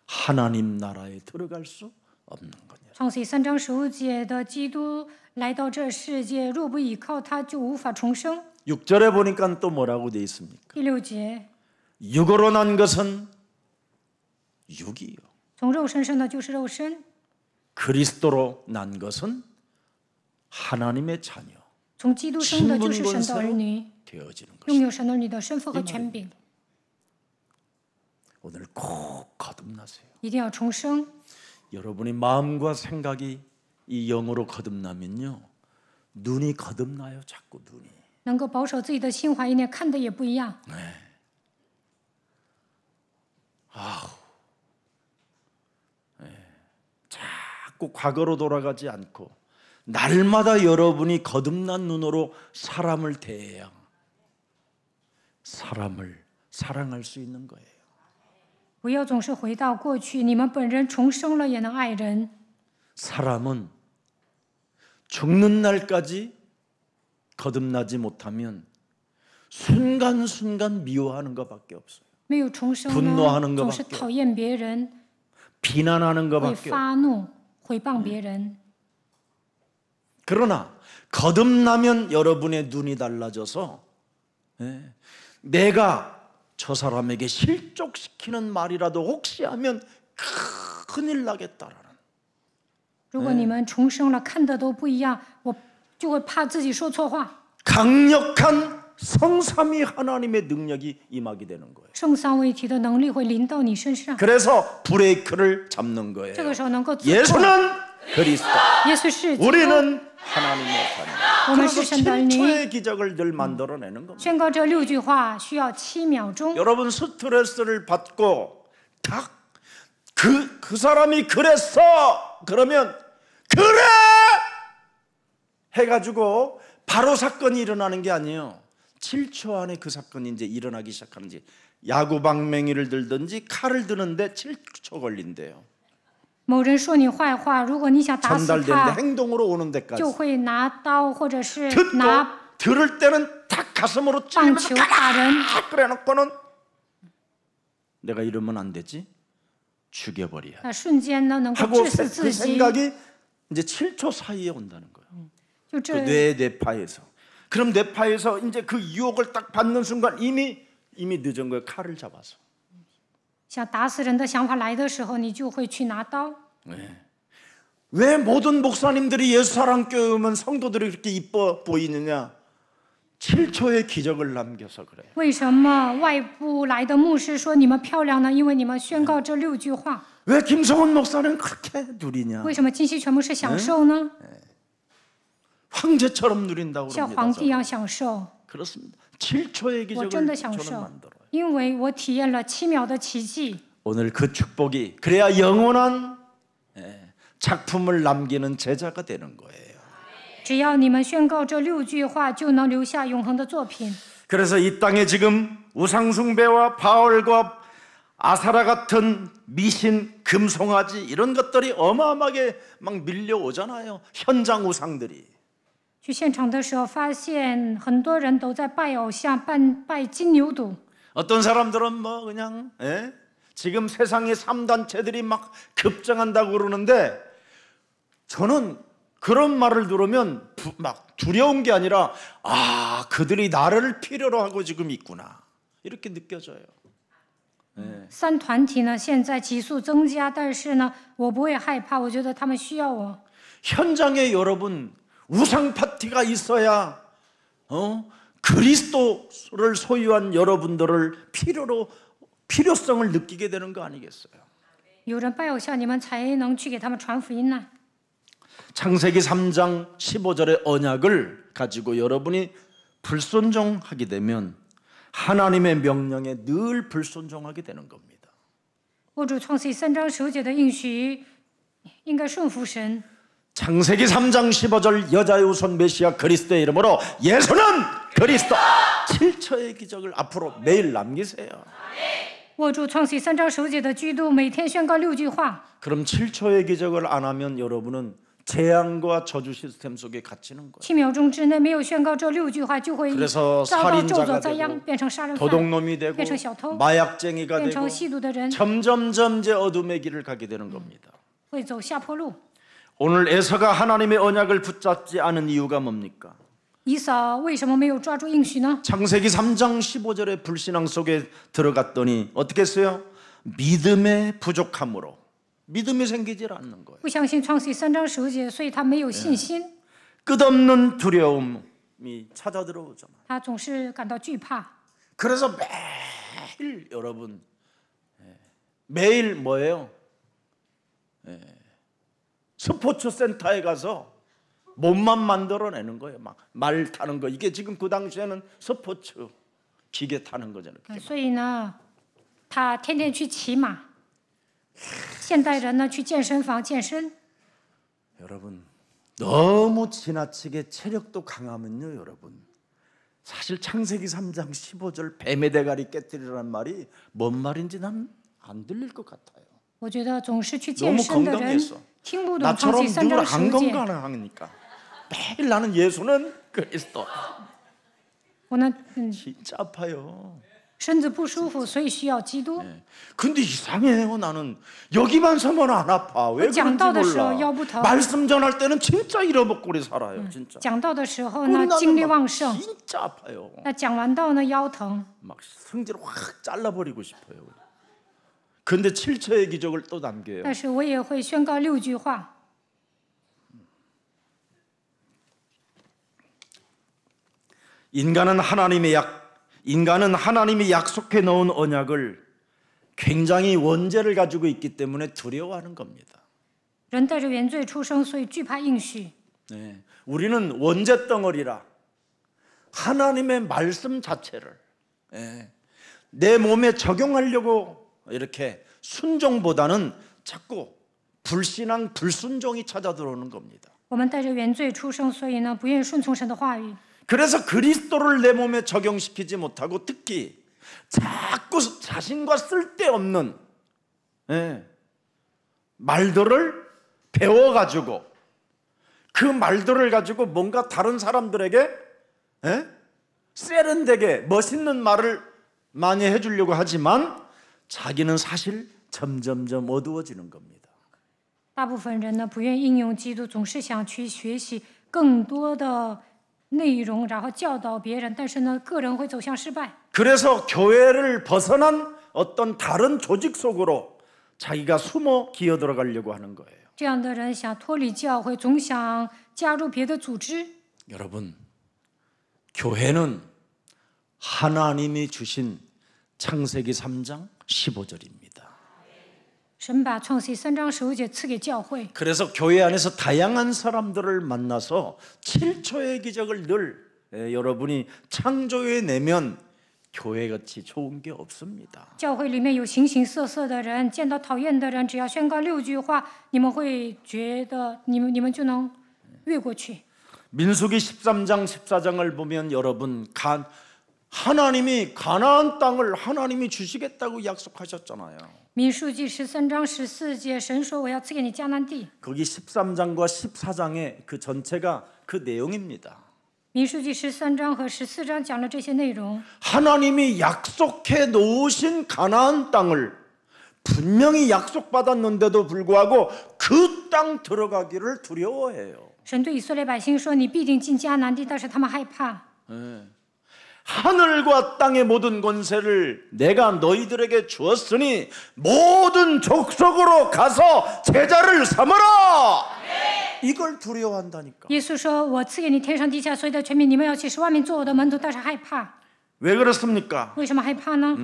하나님 나라에 들어갈 수 없는 거냐.
创世记3章15节的基督来到这世界，若不依靠他，就无法重生。
6절에 보니까 또 뭐라고 돼 있습니까?
第6节，
육으로 난 것은 육이요.
从肉身生的就是肉身，
그리스도로 난 것은 하나님의 자녀
从基督生的就是神的儿女，
되어지는
拥
것입니다.
有神儿女的身份和权柄。
오늘 꼭 거듭나세요.
一定要重生。
여러분이 마음과 생각이 이 영으로 거듭나면요, 눈이 거듭나요. 자꾸 눈이.
能够保守自己的心怀意念，看的也不一样。
자꾸 자꾸 과거로 돌아가지 않고 날마다 여러분이 거듭난 눈으로 사람을 대해야 사람을 사랑할 수 있는 거예요.
不要总是回到过去，你们本人重生了也能爱人。
사람은 죽는 날까지 거듭나지 못하면 순간순간 미워하는 것밖에 없어요.
没有重生
분노하는
呢，
것밖에
总是讨厌别人，
비난하는
会
것밖에 없어요.
发怒、毁谤别人。
그러나 거듭나면 여러분의 눈이 달라져서 내가 저 사람에게 실족시키는 말이라도 혹시 하면 큰일 나겠다라는
如果你们重生了，看的都不一样，我就会怕自己说错话。
강력한 성삼위 하나님의 능력이 임하게 되는 거예요.
圣三位一体的能力会临到你身上，
그래서 브레이크를 잡는
这
거예요.
个时候能够自控。
예수는 그리스도,
耶稣是基督，
우리는 하나님의 자녀.
我们
그래서
是神的儿女。
7초의 기적을 늘 만들어내는 겁니다.
宣告这6句话需要7秒钟。
여러분 스트레스를 받고 그 사람이 그랬어 그러면 그래 해가지고 바로 사건이 일어나는 게 아니에요. 7초 안에 그 사건이 이제 일어나기 시작하는지 야구방맹이를 들든지 칼을 드는데 7초 걸린대요.
某人说你坏话，如果你想打死
전달되는데
他，
행동으로 오는 데까지
就会拿刀或者是
듣고
拿
들을 때는 탁 가슴으로
棒
찌르면서
球打人。
그래놓고는 내가 이러면 안 되지 죽여버려야
那瞬间呢，能够
하고
致死
그
自己，
생각이 이제 7초 사이에 온다는 거예요.
就
그
这
뇌파에서. 그럼 뇌파에서 이제 그 유혹을 딱 받는 순간 이미 늦은 거예요. 칼을 잡아서.
想打死人的想法来的时候，你就会去拿刀。
왜 모든 목사님들이 예수 사랑 교회 오면 성도들이 그렇게 이뻐 보이느냐? 7초의 기적을 남겨서 그래요.
为什么外部来的牧师说你们漂亮呢？因为你们宣告这6句话。
왜 김성훈 목사는 그렇게 누리냐?
为什么金希全牧师享受呢？
황제처럼 누린다고
像
그럽니다.
皇帝一样享受。
그렇습니다. 7초의
我
기적을
真的享
저는
受，
만들어요.
因为我体验了7秒的奇迹。
오늘 그 축복이 그래야 영원한 작품을 남기는 제자가 되는 거예요.
只要你们宣告这6句话，就能留下永恒的作品。
그래서 이 땅에 지금 우상숭배와 바알과 아사라 같은 미신, 금송아지 이런 것들이 어마어마하게 막 밀려오잖아요. 현장 우상들이.
去现场的时候，发现很多人都在拜偶像、拜金牛犊。
어떤 사람들은 뭐 그냥 지금 세상의 3단체들이 막 급증한다고 그러는데 저는 그런 말을 들으면 막 두려운 게 아니라 그들이 나를 필요로 하고 지금 있구나 이렇게 느껴져요.
3团体呢，现在急速增加，但是呢，我不会害怕，我觉得他们需要我。
현장에 여러분 우상 파티가 있어야 그리스도를 소유한 여러분들을 필요성을 느끼게 되는 거 아니겠어요?
有人拜偶像，你们才能去给他们传福音呢。
창세기 3장 15절의 언약을 가지고 여러분이 불순종하게 되면 하나님의 명령에 늘 불순종하게 되는 겁니다.
握住创世3章15节的应许，应该顺服神。
창세기 3장 15절 여자의 우선 메시아 그리스도의 이름으로 예수는 그리스도 7초의 기적을 앞으로 매일 남기세요.
握住创世3章15节的基督，每天宣告6句话。
그럼 7초의 기적을 안 하면 여러분은 재앙과 저주 시스템 속에 갇히는 거예요.
7秒钟之内没有宣告这6句话，就会
그래서
遭到咒
살인자가
诅灾殃，
되고
变成杀人犯，
도둑놈이 되고
变成小偷，
마약쟁이가
变
되고
成吸毒的人，
점점점 이제 어둠의 길을 가게 되는 겁니다.
会走下坡路。
오늘 에서가 하나님의 언약을 붙잡지 않은 이유가 뭡니까?
以扫为什么没有抓住应许呢？
창세기 3장 15절의 불신앙 속에 들어갔더니 어떻게 했어요? 믿음의 부족함으로 믿음이 생기질 않는 거예요.
不相信创世3章15节，所以他没有信心，
끝없는 두려움이 찾아 들어오잖아요.
他总是感到惧怕。
그래서 매일 여러분 매일 뭐예요? 스포츠 센터에 가서 몸만 만들어내는 거예요. 막 말 타는 거 이게 지금 그 당시에는 스포츠 기계 타는 거잖아요.
所以呢，他天天去骑马。现代人呢，去健身房健身。
여러분 너무 지나치게 체력도 강하면요 여러분 사실 창세기 3장 15절 뱀의 대가리 깨뜨리라는 말이 뭔 말인지 난 안 들릴 것 같아요.
我觉得总是去健
너무
身的人
건강해서
听不懂创
나처럼
世3
늘
章
안
15节。
건강하니까 매일 나는 예수는 그리스도
我呢，
진짜 아파요.
身子不舒服，所以需要基督。
근데 이상해요. 나는 여기만 서면 안 아파. 왜 그런지
讲道的时候
몰라.
腰不疼，
말씀 전할 때는 진짜 잃어먹고리 살아요. 진짜.
讲道的时候呢精力
끝나면
旺
막
盛，
진짜 아파요.
那讲完道呢腰疼，
막 승질을 확 잘라버리고 싶어요. 근데 7초의 기적을 또 남겨요.
但是我也会宣告6句话。
인간은 하나님이 약속해 놓은 언약을 굉장히 원죄를 가지고 있기 때문에 두려워하는 겁니다.
人带着原罪出生，所以惧怕应许。
네, 우리는 원죄 덩어리라 하나님의 말씀 자체를 내 몸에 적용하려고 이렇게 순종보다는 자꾸 불신앙, 불순종이 찾아 들어오는 겁니다.
我们带着原罪出生，所以呢不愿意顺从神的话语。
그래서 그리스도를 내 몸에 적용시키지 못하고 특히 자꾸 자신과 쓸데없는 말들을 배워가지고 그 말들을 가지고 뭔가 다른 사람들에게 세련되게 멋있는 말을 많이 해주려고 하지만 자기는 사실 점점점 어두워지는 겁니다.
大部分人呢不愿意应用基督，总是想去学习更多的内容，然后教导别人，但是呢个人会走向失败。
그래서 교회를 벗어난 어떤 다른 조직 속으로 자기가 숨어 기어 들어가려고 하는 거예요.
这样的人想脱离教会，总想加入别的组织。
여러분, 교회는 하나님이 주신 창세기 3장 15절입니다.
神把创世3章15节赐给教会，
그래서 교회 안에서 다양한 사람들을 만나서 7초의 기적을 늘 여러분이 창조해 내면 교회같이 좋은 게 없습니다.
教会里面有形形色色的人，见到讨厌的人，只要宣告6句话，你们会觉得你们就能越过去。
민수기 13장 14장을 보면 여러분 하나님이 가나안 땅을 하나님이 주시겠다고 약속하셨잖아요.
民数记13章14节，神说：“我要赐给你迦南地。”
거기 13장과 14장의 그 전체가 그 내용입니다.
民数记13章和14章讲了这些内容。
하나님이 약속해 놓으신 가나안 땅을 분명히 약속받았는데도 불구하고 그 땅 들어가기를 두려워해요.
神对以色列百姓说：“你必定进迦南地。”但是他们害怕。
하늘과 땅의 모든 권세를 내가 너희들에게 주었으니 모든 족속으로 가서 제자를 삼으라. 이걸 두려워한다니까.
耶稣说：“我赐给你天上地下所有的权柄，你们要去使万民做我的门徒。”但是害怕，
왜 그렇습니까?
为什么害怕呢？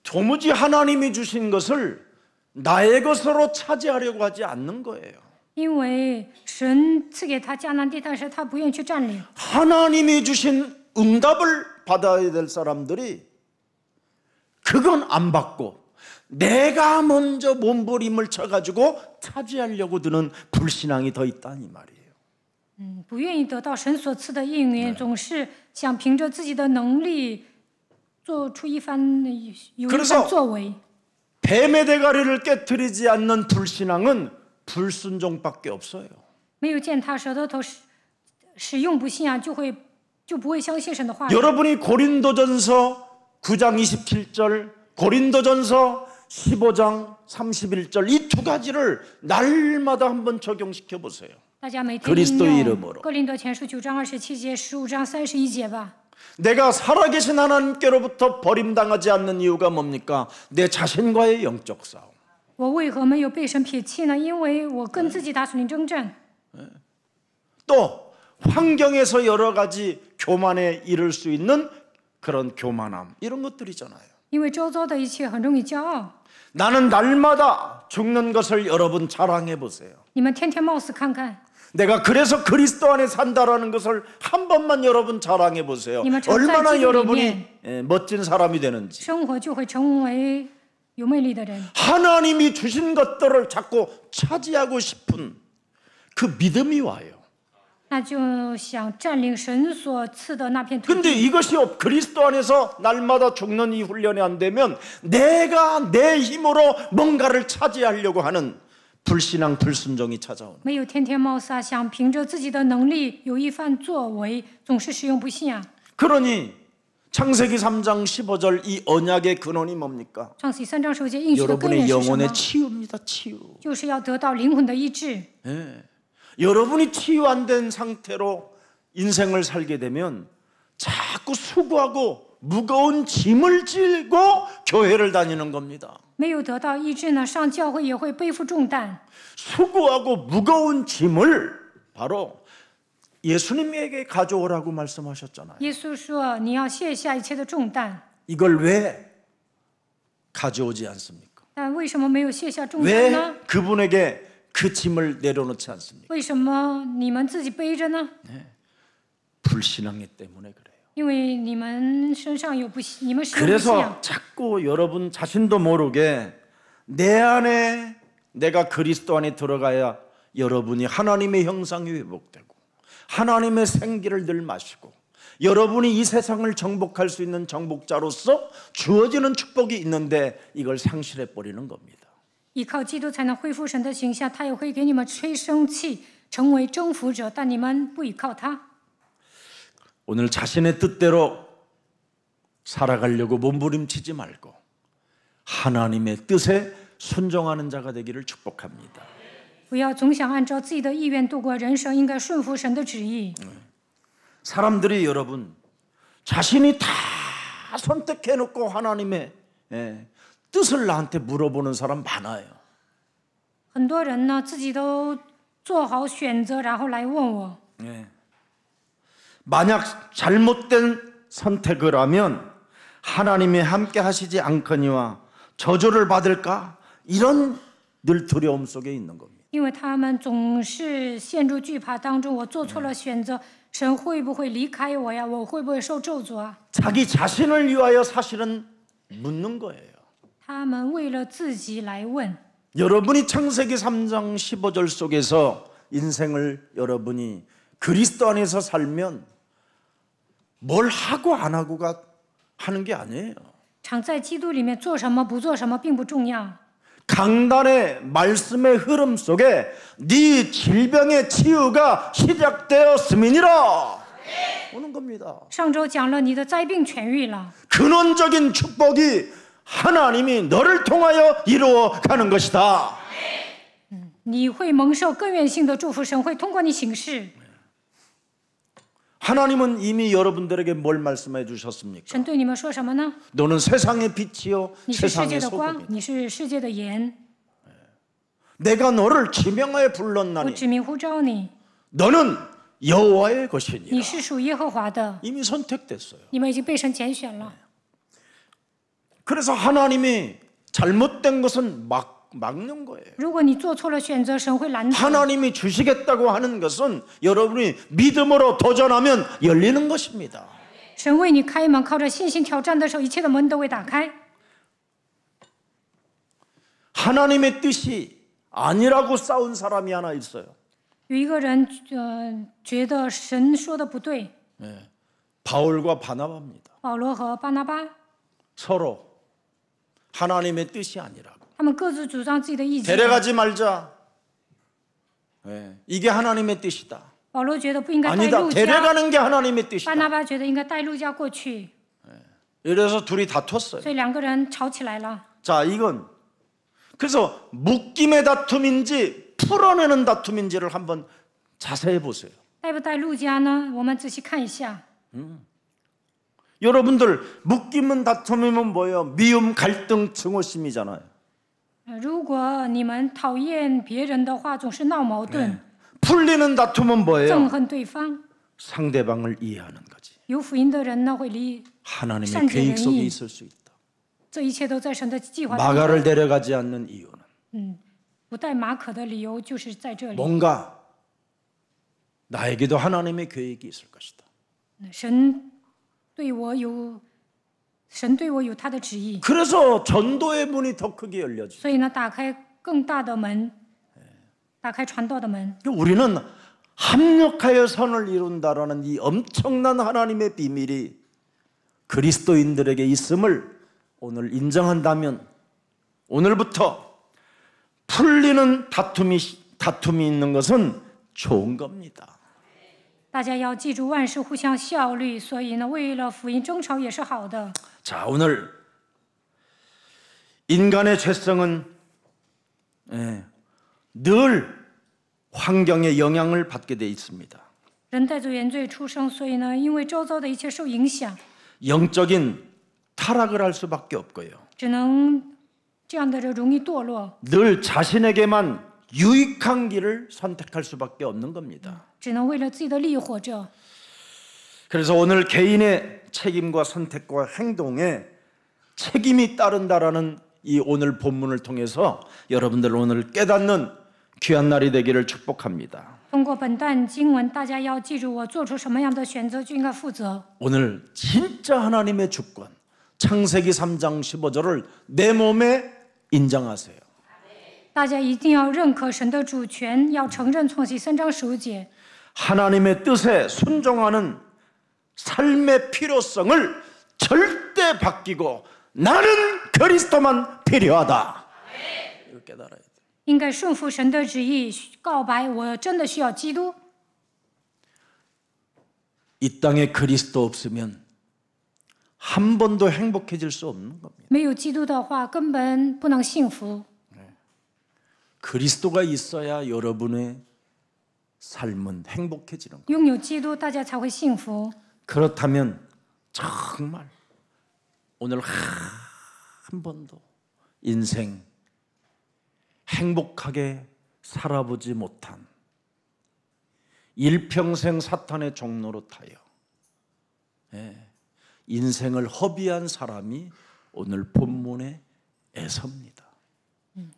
도무지 하나님이 주신 것을 나의 것으로 차지하려고 하지 않는 거예요.
因为神赐给他迦南地，但是他不愿意去占领。
하나님이 주신 응답을 받아야 될 사람들이 그건 안 받고 내가 먼저 몸부림을 쳐가지고 차지하려고 드는 불신앙이 더 있다는 이 말이에요.
不愿意得到神所赐的应允，总是想凭着自己的能力做出一番作为。
뱀의 대가리를 깨트리지 않는 불신앙은 불순종밖에 없어요.
没有践踏蛇的头使用不信仰，就不会相信神的话语。
여러분이 고린도전서 9장 27절, 고린도전서 15장 31절 이 두 가지를 날마다 한번 적용시켜 보세요.
大家每天
그리스도의
应
이름으로
用哥林多前书9章27节、15章31节吧。
내가 살아계신 하나님께로부터 버림당하지 않는 이유가 뭡니까? 내 자신과의 영적 싸움.
我为何没有被神撇弃呢？因为我跟自己打属灵征战。
또 환경에서 여러 가지 교만에 이를 수 있는 그런 교만함 이런 것들이잖아요.
因为周遭的一切很容易骄傲。
나는 날마다 죽는 것을 여러분 자랑해 보세요.
你们天天貌似看看，
내가 그래서 그리스도 안에 산다라는 것을 한 번만 여러분 자랑해 보세요.
이만
얼마나
전사의
여러분이
기도에
멋진 사람이 되는지.
生活就会成为有魅力的人，
하나님이 주신 것들을 자꾸 차지하고 싶은 그 믿음이 와요.
那就想占领神所赐的那片土
근데
地。
이것이 그리스도 안에서 날마다 죽는 이 훈련이 안 되면 내가 내 힘으로 뭔가를 차지하려고 하는 불신앙 불순종이 찾아오는.
没有天天冒撒，想凭着自己的能力有一番作为，总是使用不信仰。
그러니 창세기 3장 15절 이 언약의 근원이 뭡니까?
创启3章10节应许的根源
여러분의
是什
영혼의
么？
치유입니다. 치유.
就是要得到灵魂的医治。
예. 여러분이 치유 안 된 상태로 인생을 살게 되면 자꾸 수고하고 무거운 짐을 지고 교회를 다니는 겁니다.
没有得到医治呢，上教会也会背负重担。
수고하고 무거운 짐을 바로 예수님에게 가져오라고 말씀하셨잖아요.
耶稣说：“你要卸下一切的重担。
이걸 왜 가져오지 않습니까?
但为什么没有卸下重担
왜
呢？
그분에게 그 짐을 내려놓지 않습니까?
为什么你们自己背着呢？
불신앙이 때문에 그래요.
因为你们身上有不信，你们使用不信
그래서
仰。
자꾸 여러분 자신도 모르게 내 안에 내가 그리스도 안에 들어가야 여러분이 하나님의 형상이 회복되고 하나님의 생기를 늘 마시고 여러분이 이 세상을 정복할 수 있는 정복자로서 주어지는 축복이 있는데 이걸 상실해 버리는 겁니다.
依靠基督才能恢复神的形象，他也会给你们吹生气，成为征服者。但你们不依靠他。
오늘 자신의 뜻대로 살아가려고 몸부림치지 말고 하나님의 뜻에 순종하는 자가 되기를 축복합니다.
不要总想按照自己的意愿度过人生，应该顺服神的旨意。
사람들이 여러분 자신이 다 선택해놓고 하나님의 뜻을 나한테 물어보는 사람 많아요.
很多人呢，自己都做好选择，然后来问我。
만약 잘못된 선택을 하면 하나님이 함께 하시지 않거니와 저주를 받을까? 이런 늘 두려움 속에 있는 겁니다.
因为他们总是陷入惧怕当中，我做错了选择，神会不会离开我呀？我会不会受咒诅啊？
자기 자신을 위하여 사실은 묻는 거예요.
他们为了自己来问。
여러분이 창세기 3장 15절 속에서 인생을 여러분이 그리스도 안에서 살면 뭘 하고 안 하고가 하는 게 아니에요.
常在基督里面做什么不做什么并不重要。
강단의 말씀의 흐름 속에 네 질병의 치유가 시작되었음이니라 오는 겁니다.
上周讲了你的灾病痊愈了，
근원적인 축복이 하나님이 너를 통하여 이루어 가는 것이다.
你会蒙受根源性的祝福，神会通过你行事。
하나님은 이미 여러분들에게 뭘 말씀해 주셨습니까?
神对你们说什么呢？
너는 세상의 빛이요
你是世界
세상의
的光，
소금이다.
你是世界的盐。
내가 너를 지명하여
我
불렀나니
指名呼召你，
너는 여호와의
你
것이니라.
是属耶和华的，
이미 선택됐어요.
你们已经被神拣选了。
그래서 하나님이 잘못된 것은 막는 거예요.
如果你做错了选择，神会拦阻。
하나님이 주시겠다고 하는 것은 여러분이 믿음으로 도전하면 열리는 것입니다.
神为你开门，靠着信心挑战的时候，一切的门都会打开。
하나님의 뜻이 아니라고 싸운 사람이 하나 있어요.
有一个人觉得神说的不对，
바울과 바나바입니다.
保罗和巴拿巴，
서로 하나님의 뜻이 아니라고.
他们各自主张自己的意见。
데려가지 말자. 이게 하나님의 뜻이다.
保罗觉得不应该带
아니다.
路加，
데려가는 게 하나님의
巴拿
뜻이다.
巴觉得应该带路加过去，
이래서 둘이 다퉜어요.
所以两个人吵起来了。
자, 이건 그래서 묶임의 다툼인지 풀어내는 다툼인지를 한번 자세히 보세요.
带不带路加呢？我们仔细看一下。
여러분들 묶임은 다툼이면 뭐예요? 미움, 갈등, 증오심이잖아요.
如果你们讨厌别人的话，总是闹矛盾，
풀리는 다툼은
憎
뭐예요?
恨对方。
상대방을 이해하는 거지.
有福音的人呢，会离
하나님의
산재
계획 속에
연인.
있을 수 있다.
这一切都在神的计划当中。
마가를 데려가지 않는 이유는
不带马可的理由就是在这里。
뭔가 나에게도 하나님의 계획이 있을 것이다.
神对我有神对我有他的旨意，
그래서 전도의 문이 더 크게 열려져.
所以呢，打开更大的门，打开传道的门。
우리는 합력하여 선을 이룬다라는 이 엄청난 하나님의 비밀이 그리스도인들에게 있음을 오늘 인정한다면 오늘부터 풀리는 다툼이 있는 것은 좋은 겁니다.
大家要记住，万事互相效力，所以呢，为了福音争吵也是好的。
자, 오늘 인간의 죄성은 늘 환경의 영향을 받게 돼 있습니다.
人带着原罪出生，所以呢，因为周遭的一切受影响，
영적인 타락을 할 수밖에 없고요.
只能这样的人容易堕落，
늘 자신에게만 유익한 길을 선택할 수밖에 없는 겁니다.
只能为了自己的利益活着。
그래서 오늘 개인의 책임과 선택과 행동에 책임이 따른다라는 이 오늘 본문을 통해서 여러분들 오늘 깨닫는 귀한 날이 되기를 축복합니다.
通过本段经文，大家要记住，我做出什么样的选择就应该负责。
오늘 진짜 하나님의 주권 창세기 3장 15절을 내 몸에 인정하세요.
大家一定要认可神的主权，要承认创世3章15节，
하나님의 뜻에 순종하는 삶의 필요성을 절대 바뀌고 나는 그리스도만 필요하다. 이거 깨달아야 돼.
应该顺服神的旨意，告白我真的需要基督。
이 땅에 그리스도 없으면 한 번도 행복해질 수 없는 겁니다.
没有基督的话，根本不能幸福。
그리스도가 있어야 여러분의 삶은 행복해지는 거예요.
拥有基督，大家才会幸福。
그렇다면 정말 오늘 한 번도 인생 행복하게 살아보지 못한 일평생 사탄의 종로로 타요. 인생을 허비한 사람이 오늘 본문에 애섭니다.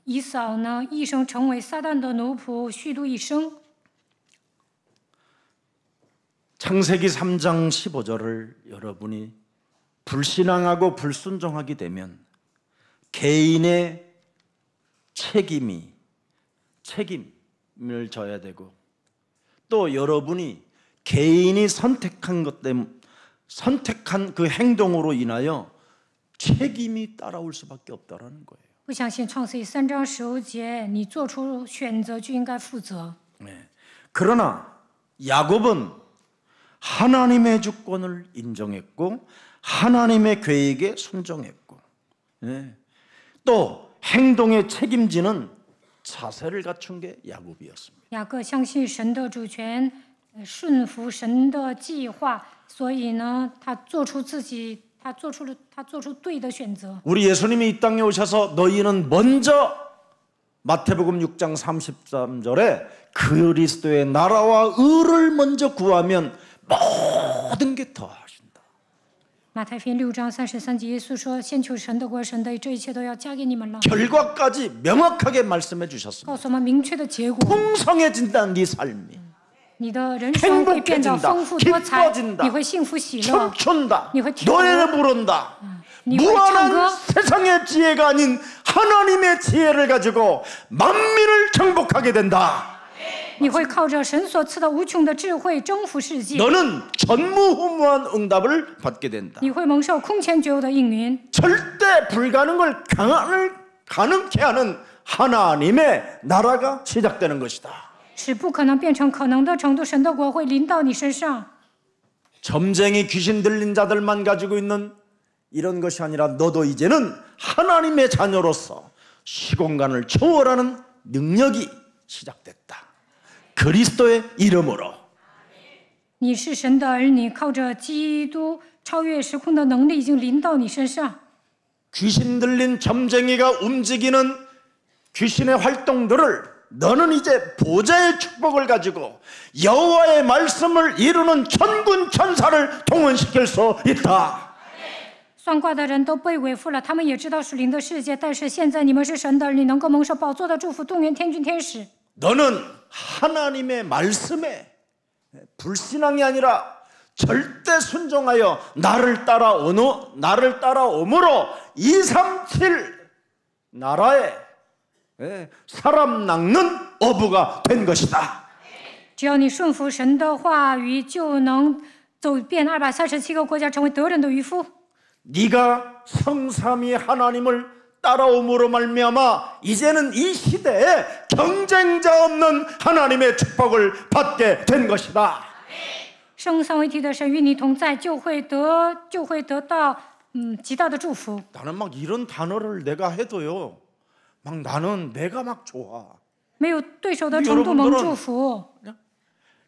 以扫呢，一生成为撒旦的奴仆，虚度一生。
창세기 3장 15절을 여러분이 불신앙하고 불순종하게 되면 개인의 책임을 져야 되고 또 여러분이 개인이 선택한 그 행동으로 인하여 책임이 따라올 수밖에 없다라는 거예요.
不相信创世3章15节，你做出选择就应该负责。
그러나 야곱은 하나님의 주권을 인정했고 하나님의 계획에 순종했고 또 행동에 책임지는 자세를 갖춘 게 야곱이었습니다.
雅各相信神的主权，顺服神的计划，所以呢，他做出对的选择。
우리 예수님이 이 땅에 오셔서 너희는 먼저 마태복음 6장 33절에 그리스도의 나라와 의를 먼저 구하면 모든 게 더하신다.
马太福音6章33节，耶稣说：“先求神的国，神的这一切都要加给你们了。”
결과까지 명확하게 말씀해 주셨습니다.
告诉我们明确的结果，
풍성해진다 네 삶이.
你的人生会变得丰富多彩，
기뻐진다.
你会幸福喜乐，
춤춘다.
니会跳舞.
노래를 부른다.
你会唱歌。
무한한 세상의 지혜가 아닌 하나님의 지혜를 가지고 만민을 정복하게 된다.
你会靠着神所赐的无穷的智慧征服世界，
너는 전무후무한 응답을 받게 된다.
你会蒙受空前绝后的应允。
절대 불가능을 가능케 하는 하나님의 나라가 시작되는 것이다.
使不可能变成可能的程度，神的国会临到你身上。
점쟁이 귀신 들린 자들만 가지고 있는 이런 것이 아니라 너도 이제는 하나님의 자녀로서 시공간을 초월하는 능력이 시작됐다. 그리스도의 이름으로.
你是神的儿女，靠着基督超越时空的能力已经临到你身上。
귀신 들린 점쟁이가 움직이는 귀신의 활동들을 너는 이제 보좌의 축복을 가지고 여호와의 말씀을 이루는 천군 천사를 동원시킬 수 있다.
算卦的人都被伪附了，他们也知道属灵的世界，但是现在你们是神的儿女，能够蒙受宝座的祝福，动员天军天使。
너는 하나님의 말씀에 불신앙이 아니라 절대 순종하여 나를 따라오므로 237 나라에 사람 낚는 어부가 된 것이다.
只要你顺服神的话语，就能走遍237个国家，成为得人的渔夫。
네가 성삼위 하나님을 따라옴으로 말미암아 이제는 이 시대에 경쟁자 없는 하나님의 축복을 받게 된 것이다.
圣三位一体的神与你同在，就会得到极大的祝福。
나는 막 이런 단어를 내가 해도요, 막 나는 내가 막 좋아.
没有对手的程度蒙祝福，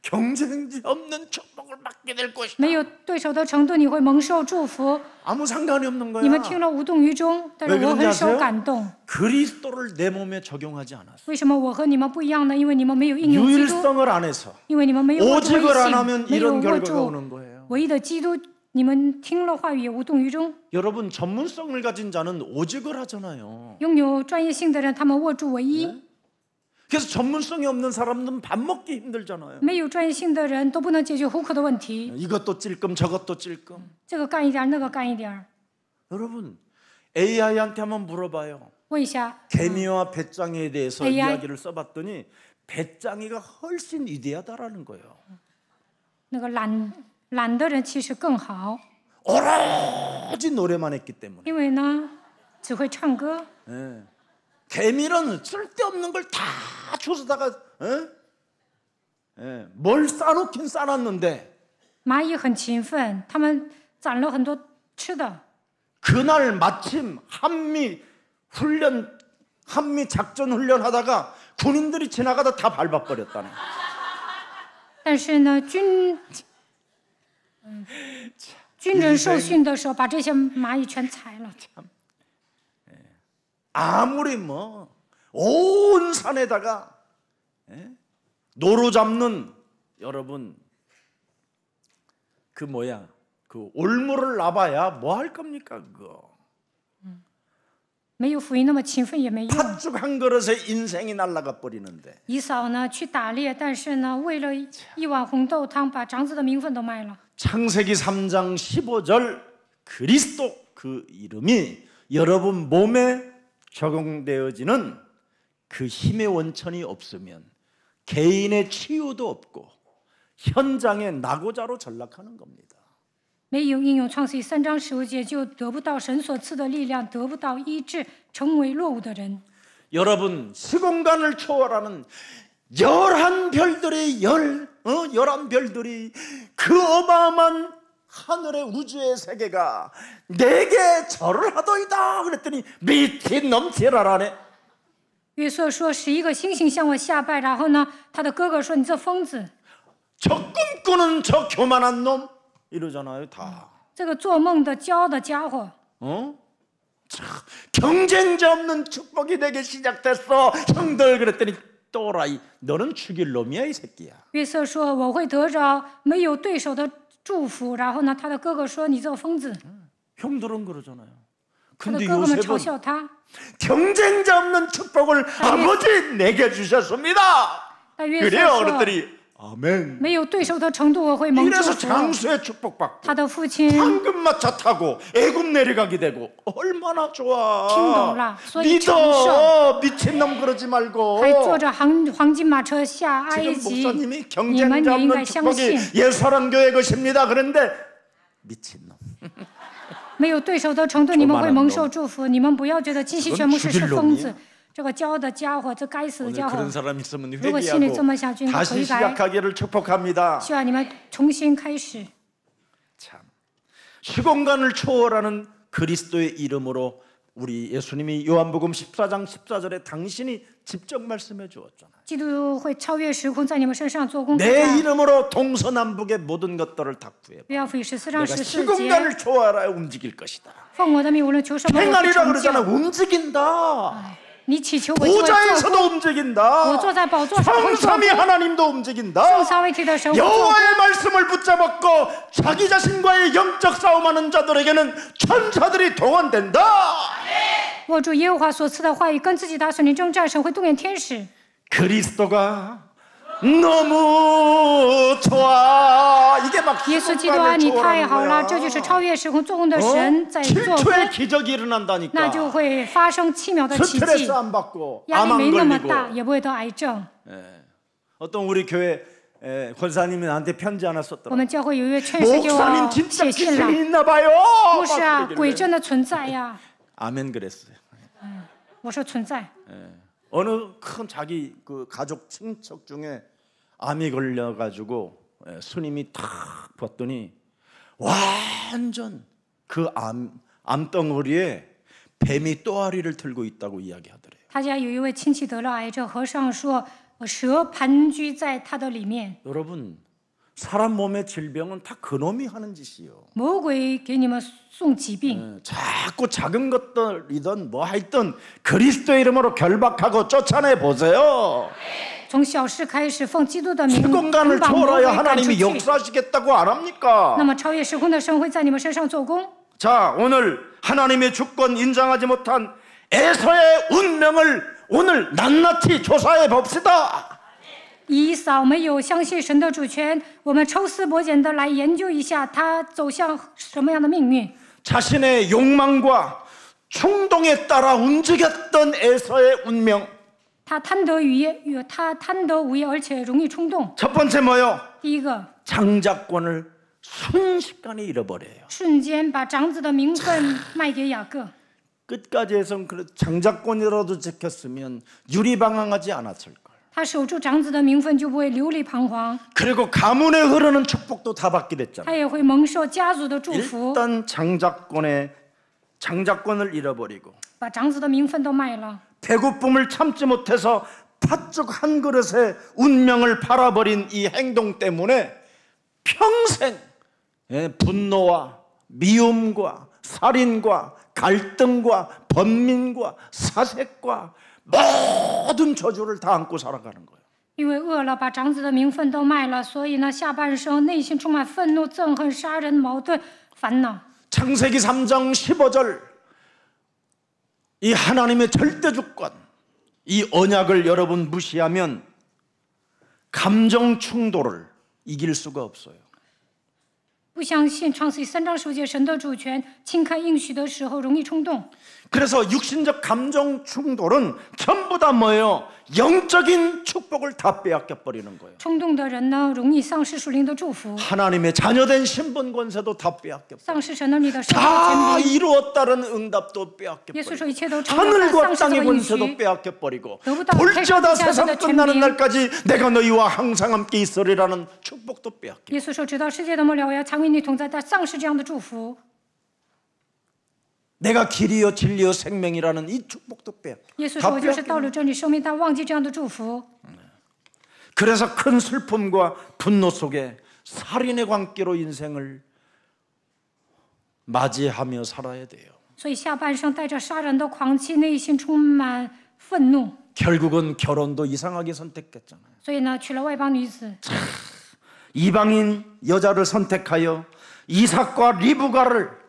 경쟁자 없는 축복을 받게 될 것이다.
没有对手的程度你会蒙受祝福。
아무 상관이 없는
你们
거야.
听了无动于衷，但是
왜
我
그런지
很受
아세요?
感动。
그리스도를 내 몸에 적용하지 않았어.
为什么我和你们不一样呢？因为你们没有应用基督，
유일성을 안 해서
因为你们没有握住
오직을 안
唯
하면
信，没有
이런
握
결과가
住
오는 거예요.
唯一的基督。你们听了话语也无动于衷。
여러분 전문성을 가진 자는 오직을 하잖아요.
拥有专业性的人，他们握住唯一。
그래서 전문성이 없는 사람들은 밥 먹기 힘들잖아요.
没有专业性的人都不能解决糊口的问题。
이것도 찔끔 저것도 찔끔.
这个干一点，那个干一点。
여러분 AI한테 한번 물어봐요.
问一下，
개미와 배짱이에 대해서
AI?
이야기를 써봤더니 배짱이가 훨씬 위대하다라는 거예요.
那个懒的人其实更好，
오로지 노래만 했기 때문에.
因为呢只会唱歌。
예. 개미는 쓸데없는 걸 다 주워다가 뭘 싸놓긴 싸놨는데
蚂蚁很勤奋，他们攒了很多吃的。
그날 마침 한미 작전 훈련하다가 군인들이 지나가다 다 밟아버렸다네.
但是呢，军人受训的时候，把这些蚂蚁全踩了。
아무리 뭐 온 산에다가 노루 잡는 여러분 그 올무를 놔봐야 뭐 할 겁니까 그거.
没有福音那么勤奋也没用。
팥죽 한 그릇에 인생이 날아가 버리는데.
以扫呢去打猎，但是呢，为了一碗红豆汤，把长子的名分都卖了。
창세기 3장 15절 그리스도 그 이름이 여러분 몸에 적용되어지는 그 힘의 원천이 없으면 개인의 치유도 없고 현장의 낙오자로 전락하는 겁니다.
没有应用创世记3章15节，就得不到神所赐的力量，得不到医治，成为落伍的人。
여러분 시공간을 초월하는 11별들의 11별들이 그 어마어마한 하늘의 우주의 세계가 내게 절을 하더이다 그랬더니 미친 넘치라라네.
约瑟说11个星星向我下拜，然后呢，他的哥哥说你这疯子，
저 꿈꾸는 저 교만한 놈 이러잖아요 다.
这个做梦的骄傲的家伙。
참, 경쟁자 없는 축복이 내게 시작됐어 형들 그랬더니 또라이 너는 죽일 놈이야 이 새끼야.
约瑟说我会得着没有对手的祝福，然后呢，他的哥哥说你这个疯子，
형들은 그러잖아요.
他的
근데
哥哥们嘲
요셉은
笑他。
경쟁자 없는 축복을 아버지 내게 주셨습니다.
但约瑟
그래요
说
그랬더니 아멘.
没有对手的程度，我会蒙祝
이래서
福。
장수의 축복받고
他的父亲
황금마차 타고 애굽 내려가게 되고 얼마나 좋아.
听懂了，所以承
믿어 미친놈 그러지 말고.
还坐着黄金马车下埃
지금
及，
목사님이
你们
경쟁자
也应该
없는
相
축복이
信，
예사랑교회 것입니다. 그런데 미친놈.
没有对手的程度，你们会蒙受祝福。你们不要觉得金希全牧师是疯子，这个骄傲的家伙，这该死的
오늘
家伙。
그런 사람 있으면
如果心里这
회개하고
么想，就应该
다시
悔改，
시작하기를 축복합니다.
希望你们重新开始。
참 시공간을 초월하는 그리스도의 이름으로 우리 예수님이 요한복음 14장 14절에 당신이 직접 말씀해 주었잖아요.
基督会超越时空，在你们身上做工。
내 이름으로 동서남북의 모든 것들을 다 구해봐.
约翰福音14章
내가
14节，
시공간을 초월하여 움직일 것이다.
奉我的名，无论求什么，我都
행하리라
成
그러잖아.
就。
움직인다.
你祈求我就会做
보좌에서도
工，
움직인다.
我坐在宝座上会做
성삼위
工。
하나님도
圣
움직인다.
三位一体的神会做工。
여호와의 말씀을 붙잡았고 자기 자신과의 영적 싸움하는 자들에게는 천사들이 동원된다.
握住耶和华所赐的话语，跟自己打属灵征战，神会动员天使。
그리스도가 너무 좋아. 이게 막
耶稣基督啊，你太好了，这就是超越时空作用的神在做工，
7초의 기적이 일어난다니까.
那就会发生奇妙的奇迹
스트레스 ， 안 받고
压
암
力
안
没那么
걸리고.
大，也不会得癌症。
어떤 우리 교회 권사님이 나한테 편지 하나
我
썼더라.
们教会有一位劝士给
목사님
我
진짜
写信了，
귀신이 있나 봐요.
牧师啊，
막 그러길래.
鬼真的存在呀。
아멘 그랬어요.
我说存在。
어느 큰 자기 그 가족 친척 중에 암이 걸려가지고 스님이 탁 봤더니 완전 그 암덩어리에 뱀이 또아리를 들고 있다고 이야기하더래요.
他家有一位亲戚得了癌症，和尚说蛇盘踞在他的里面。
여러분 사람 몸의 질병은 다 그놈이 하는 짓이요.
魔鬼给你们送疾病，
자꾸 작은 것들이든 뭐 하여튼 그리스도 이름으로 결박하고 쫓아내 보세요.
从小事开始奉基督的名，
시공간을
把魔鬼
초월하여
赶出
하나님이
去。
역사하시겠다고 안 합니까?
那么超越时空的神会在你们身上做工。
자, 오늘 하나님의 주권 인정하지 못한 에서의 운명을 오늘 낱낱이 조사해 봅시다.
以扫没有相信神的主权，我们抽丝剥茧的来研究一下他走向什么样的命运。
자신의 욕망과 충동에 따라 움직였던 에서의 운명.
他贪得无厌，而且容易冲动。
첫 번째 뭐요?
第一个，
장자권을 순식간에 잃어버려요.
瞬间把长子的名分卖给雅各。
끝까지 해서 그 장자권이라도 지켰으면 유리방황하지 않았을 걸.
他守住长子的名分，就不会流离彷徨，
그리고 가문에 흐르는 축복도 다 받게 됐잖아요.
他也会蒙受家族的祝福。
일단 장자권을 잃어버리고
把长子的名分都卖了，
배고픔을 참지 못해서 팥죽 한 그릇에 운명을 팔아버린 이 행동 때문에 평생 분노와 미움과 살인과 갈등과 번민과 사색과 모든 저주를 다 안고 살아가는 거예요.
因为饿了，把长子的名分都卖了，所以呢，下半生内心充满愤怒、憎恨、杀人、矛盾、烦恼。
창세기 3장 15절 이 하나님의 절대 주권 이 언약을 여러분 무시하면 감정 충돌을 이길 수가 없어요.
不相信创世纪3章15节神的主权，轻看应许的时候容易冲动。
그래서 육신적 감정 충돌은 전부 다 뭐예요? 영적인 축복을 다 빼앗겨 버리는 거예요.
冲动的人呢，容易丧失属灵的祝福，
하나님의 자녀된 신분 권세도 다 빼앗겨 버려.
丧失神儿女的生活
다
权柄。
이루었다는 응답도 빼앗겨
耶稣
버리고
说一切都成了，
하늘과
丧失这
땅의
个应
권세도
许。
빼앗겨 버리고
너보다
볼지어다
택하지
세상
않은
끝나는
权柄。
날까지 내가 너희와 항상 함께 있으리라는 축복도 빼앗겨.
耶稣说，直到世界的末了，我要常与你同在，但丧失这样的祝福。
내가 길이요 진리요 생명이라는 이 축복도 빼앗겨.
耶稣
다
说，我就是
빼앗겨.
道路、真理、生命，但忘记这样的祝福。
그래서 큰 슬픔과 분노 속에 살인의 광기로 인생을 맞이하며 살아야 돼요.
所以下半生带着杀人的狂气，内心充满愤怒。
결국은 결혼도 이상하게 선택했잖아요.
所以呢，娶了外邦女子，
이방인 여자를 선택하여 이삭과 리브가를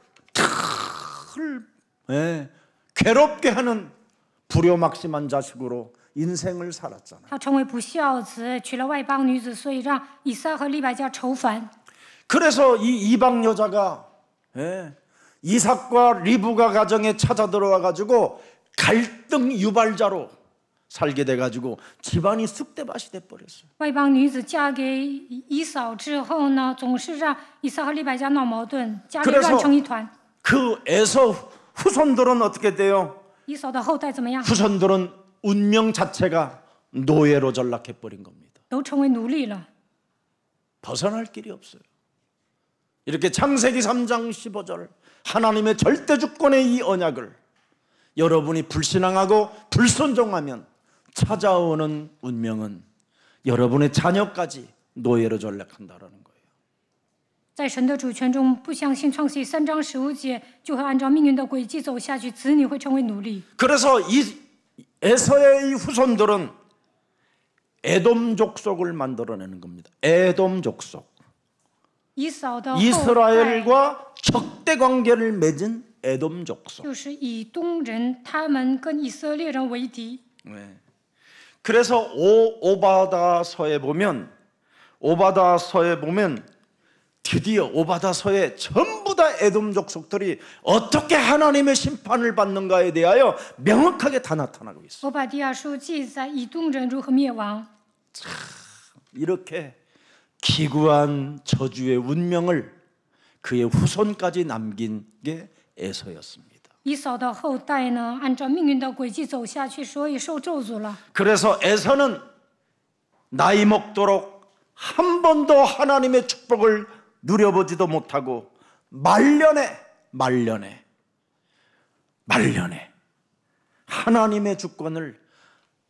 괴롭게 하는 불효막심한 자식으로 인생을 살았잖아요.
他成为不孝子，娶了外邦女子，所以让以撒和利百加愁烦。
그래서 이 이방 여자가 이삭과 리브가 가정에 찾아 들어와 가지고 갈등 유발자로 살게 돼 가지고 집안이 쑥대밭이 돼 버렸어요.
外邦女子嫁给以扫之后呢，总是让以撒和利百加闹矛盾，家里
그래서
乱成一团。
그 에서 후손들은 어떻게 돼요?
以扫的后代怎么样？
후손들은 운명 자체가 노예로 전락해 버린 겁니다.
都成为奴隶了。
벗어날 길이 없어요. 이렇게 창세기 3장 15절 하나님의 절대 주권의 이 언약을 여러분이 불신앙하고 불순종하면 찾아오는 운명은 여러분의 자녀까지 노예로 전락한다라는 거예요.
在神的主权中，不相信创世记3章15节，就会按照命运的轨迹走下去，子女会成为奴隶。
그래서 이 에서의 이 후손들은 에돔 족속을 만들어내는 겁니다. 에돔 족속.
以扫的后代
이스라엘과 적대 관계를 맺은 에돔 족속.
就是以东人，他们跟以色列人为敌。
네. 그래서 오바다서에 보면 드디어 오바다서에 전부 다 에돔 족속들이 어떻게 하나님의 심판을 받는가에 대하여 명확하게 다 나타나고 있어요.
俄巴第亚书记载以东人如何灭亡。
이렇게 기구한 저주의 운명을 그의 후손까지 남긴 게 에서였습니다.
以扫的后代呢，按照命运的轨迹走下去，所以受咒诅了。
그래서 에서는 나이 먹도록 한 번도 하나님의 축복을 누려보지도 못하고 말년에 하나님의 주권을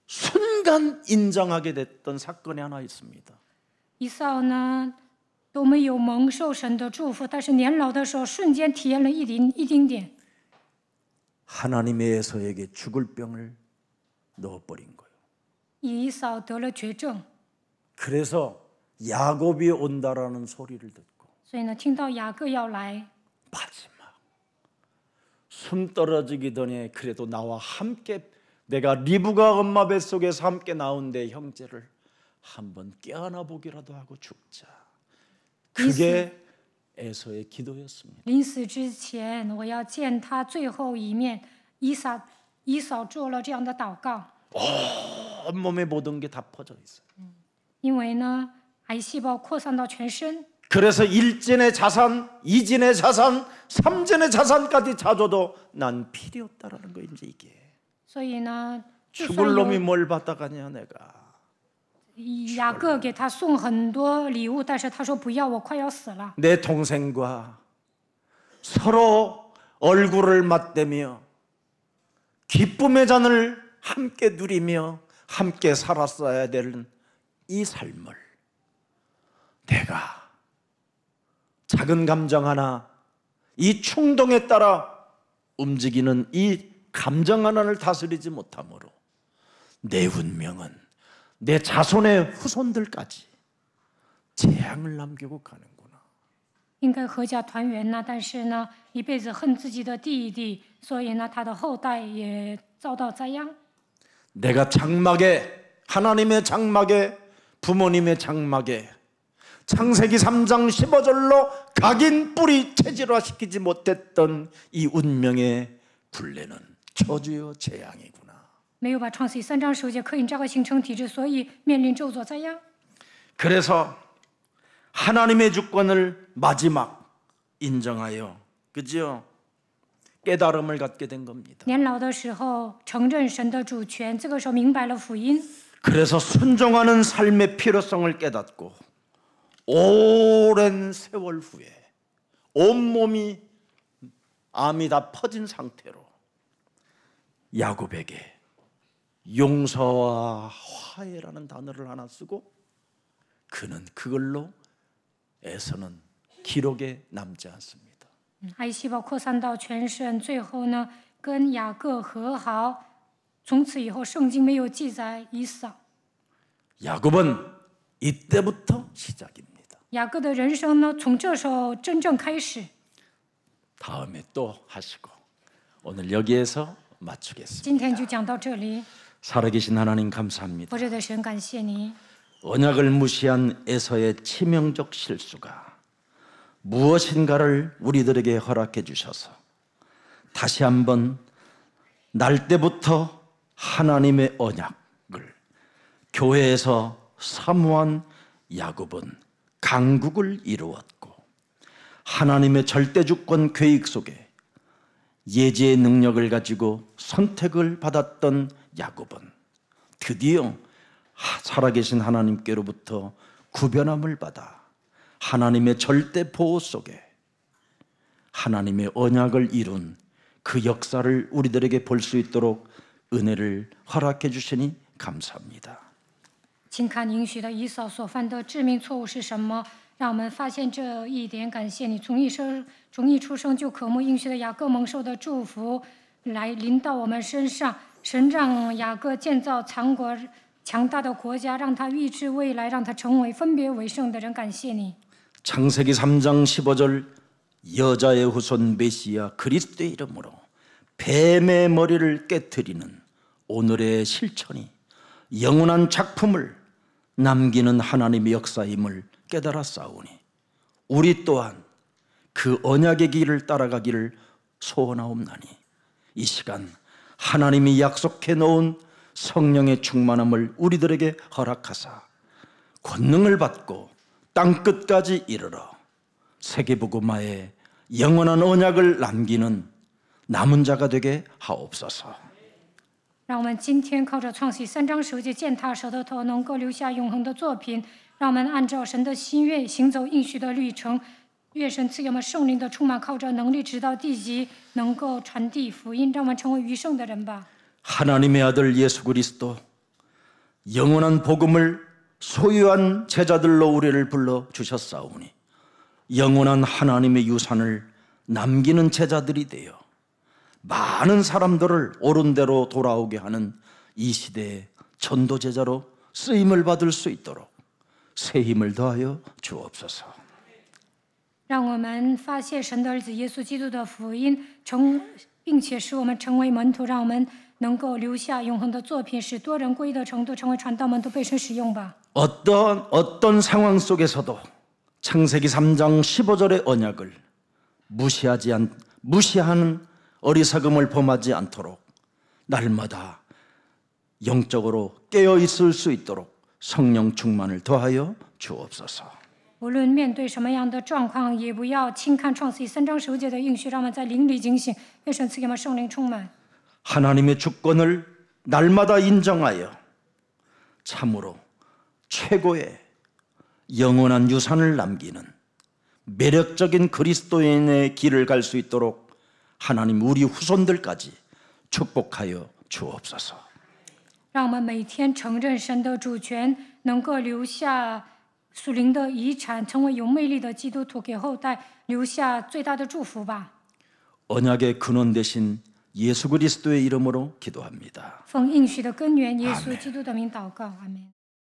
순간 인정하게 됐던 사건이 하나 있습니다.
以扫呢都没有蒙受神的祝福，但是年老的时候瞬间体验了一丁点。
하나님의 에서에게 죽을 병을 넣어버린 거예요.
以扫得了绝症，
그래서 야곱이 온다라는 소리를 듣고
所以呢，听到雅各要来，
마지막 숨 떨어지기 전에 그래도 나와 함께 내가 리브가 엄마 뱃속에서 함께 나온 내 형제를 한번 껴안아 보기라도 하고 죽자. 그게 에서의 기도였습니다.
临死之前我要见他最后一面。以扫做了这样的祷告，
온몸에 모든 게 다 퍼져 있어요.
因为呢，癌细胞扩散到全身，
그래서 1진의 자산, 2진의 자산, 3진의 자산까지 자줘도 난 필요 없다라는 거 이제 이게.
所以呢，就
죽을
算
놈이
有
뭘 받아가냐 내가.
雅各给他送很多礼物，但是他说不要，我快要死了。
내 동생과 서로 얼굴을 맞대며 기쁨의 잔을 함께 누리며 함께 살았어야 되는 이 삶을 내가 작은 감정 하나, 이 충동에 따라 움직이는 이 감정 하나를 다스리지 못함으로 내 운명은 내 자손의 후손들까지 재앙을 남기고 가는구나.
应该合家团圆呐，但是呢，一辈子恨自己的弟弟，所以呢，他的后代也遭到灾殃。
내가 장막에 하나님의 장막에 부모님의 장막에 창세기 3장 15절로 각인 뿌리 체질화시키지 못했던 이 운명의 굴레는 저주요 재앙이구나.
没有把创世记3章10节刻印扎个形成体制，所以面临咒诅灾殃。
그래서 하나님의 주권을 마지막 인정하여 그죠? 깨달음을 갖게 된 겁니다.
年老的时候承认神的主权，这个时候明白了福音，
그래서 순종하는 삶의 필요성을 깨닫고 오랜 세월 후에 온몸이 암이 다 퍼진 상태로 야곱에게 용서와 화해라는 단어를 하나 쓰고 그는 그걸로 에서는 기록에 남지 않습니다.
癌细胞扩散到全身，最后呢跟雅各和好。从此以后，圣经没有记载以扫。
야곱은 이때부터 시작입니다.
雅各的人生呢，从这时候真正开始。
다음에 또 하시고 오늘 여기에서 마치겠습니다.
今天就讲到这里，
살아계신 하나님 감사합니다.
活着的神感谢你。
언약을 무시한 에서의 치명적 실수가 무엇인가를 우리들에게 허락해 주셔서 다시 한번 날 때부터 하나님의 언약을 교회에서 사모한 야곱은 강국을 이루었고 하나님의 절대주권 계획 속에 예지의 능력을 가지고 선택을 받았던 야곱은 드디어 살아계신 하나님께로부터 구변함을 받아 하나님의 절대 보호 속에 하나님의 언약을 이룬 그 역사를 우리들에게 볼 수 있도록 은혜를 허락해 주시니 감사합니다.
请看应许的以扫所犯的致命错误是什么？让我们发现这一点。感谢你，从一出生就渴慕应许的雅各蒙受的祝福来临到我们身上。神让雅各建造强大的国家，让他预知未来，让他成为分别为圣的人。感谢你。
창세기 3장 15절 여자의 후손 메시아 그리스도의 이름으로 뱀의 머리를 깨트리는 오늘의 실천이 영원한 작품을 남기는 하나님의 역사임을 깨달았사오니 우리 또한 그 언약의 길을 따라가기를 소원하옵나니 이 시간 하나님이 약속해 놓은 성령의 충만함을 우리들에게 허락하사 권능을 받고 땅끝까지 이르러 세계복음화에 영원한 언약을 남기는 남은 자가 되게 하옵소서.
让我们今天靠着创启3章10节践踏蛇的头，能够留下永恒的作品。让我们按照神的心愿行走应许的旅程。愿神赐给我们圣灵的充满，靠着能力直到地极，能够传递福音，让我们成为余圣的人吧。
하나님의 아들 예수 그리스도 영원한 복음을 소유한 제자들로 우리를 불러 주셨사오니 영원한 하나님의 유산을 남기는 제자들이 되어 많은 사람들을 옳은 대로 돌아오게 하는 이 시대의 전도 제자로 쓰임을 받을 수 있도록 새 힘을 더하여 주옵소서.
让我们发现神的儿子耶稣基督的福音，并且使我们成为门徒，让我们能够留下永恒的作品，使多人归义的程度成为传道门徒被神使用吧。
어떤 상황 속에서도 창세기 3장 15절의 언약을 무시하는 어리석음을 범하지 않도록 날마다 영적으로 깨어 있을 수 있도록 성령 충만을 더하여 주옵소서.
无论面对什么样的状况，也不要轻看创世记3章10节的应许，让我们在灵里警醒，愿神赐给我们圣灵充满。
하나님의 주권을 날마다 인정하여 참으로 최고의 영원한 유산을 남기는 매력적인 그리스도인의 길을 갈 수 있도록 하나님 우리 후손들까지 축복하여 주옵소서.
让我们每天承认神的主权，能够留下属灵的遗产，成为有魅力的基督徒，给后代留下最大的祝福吧。
언약의 근원 되신 예수 그리스도의 이름으로 기도합니다.
奉应许的根源耶稣基督的名祷告，阿门。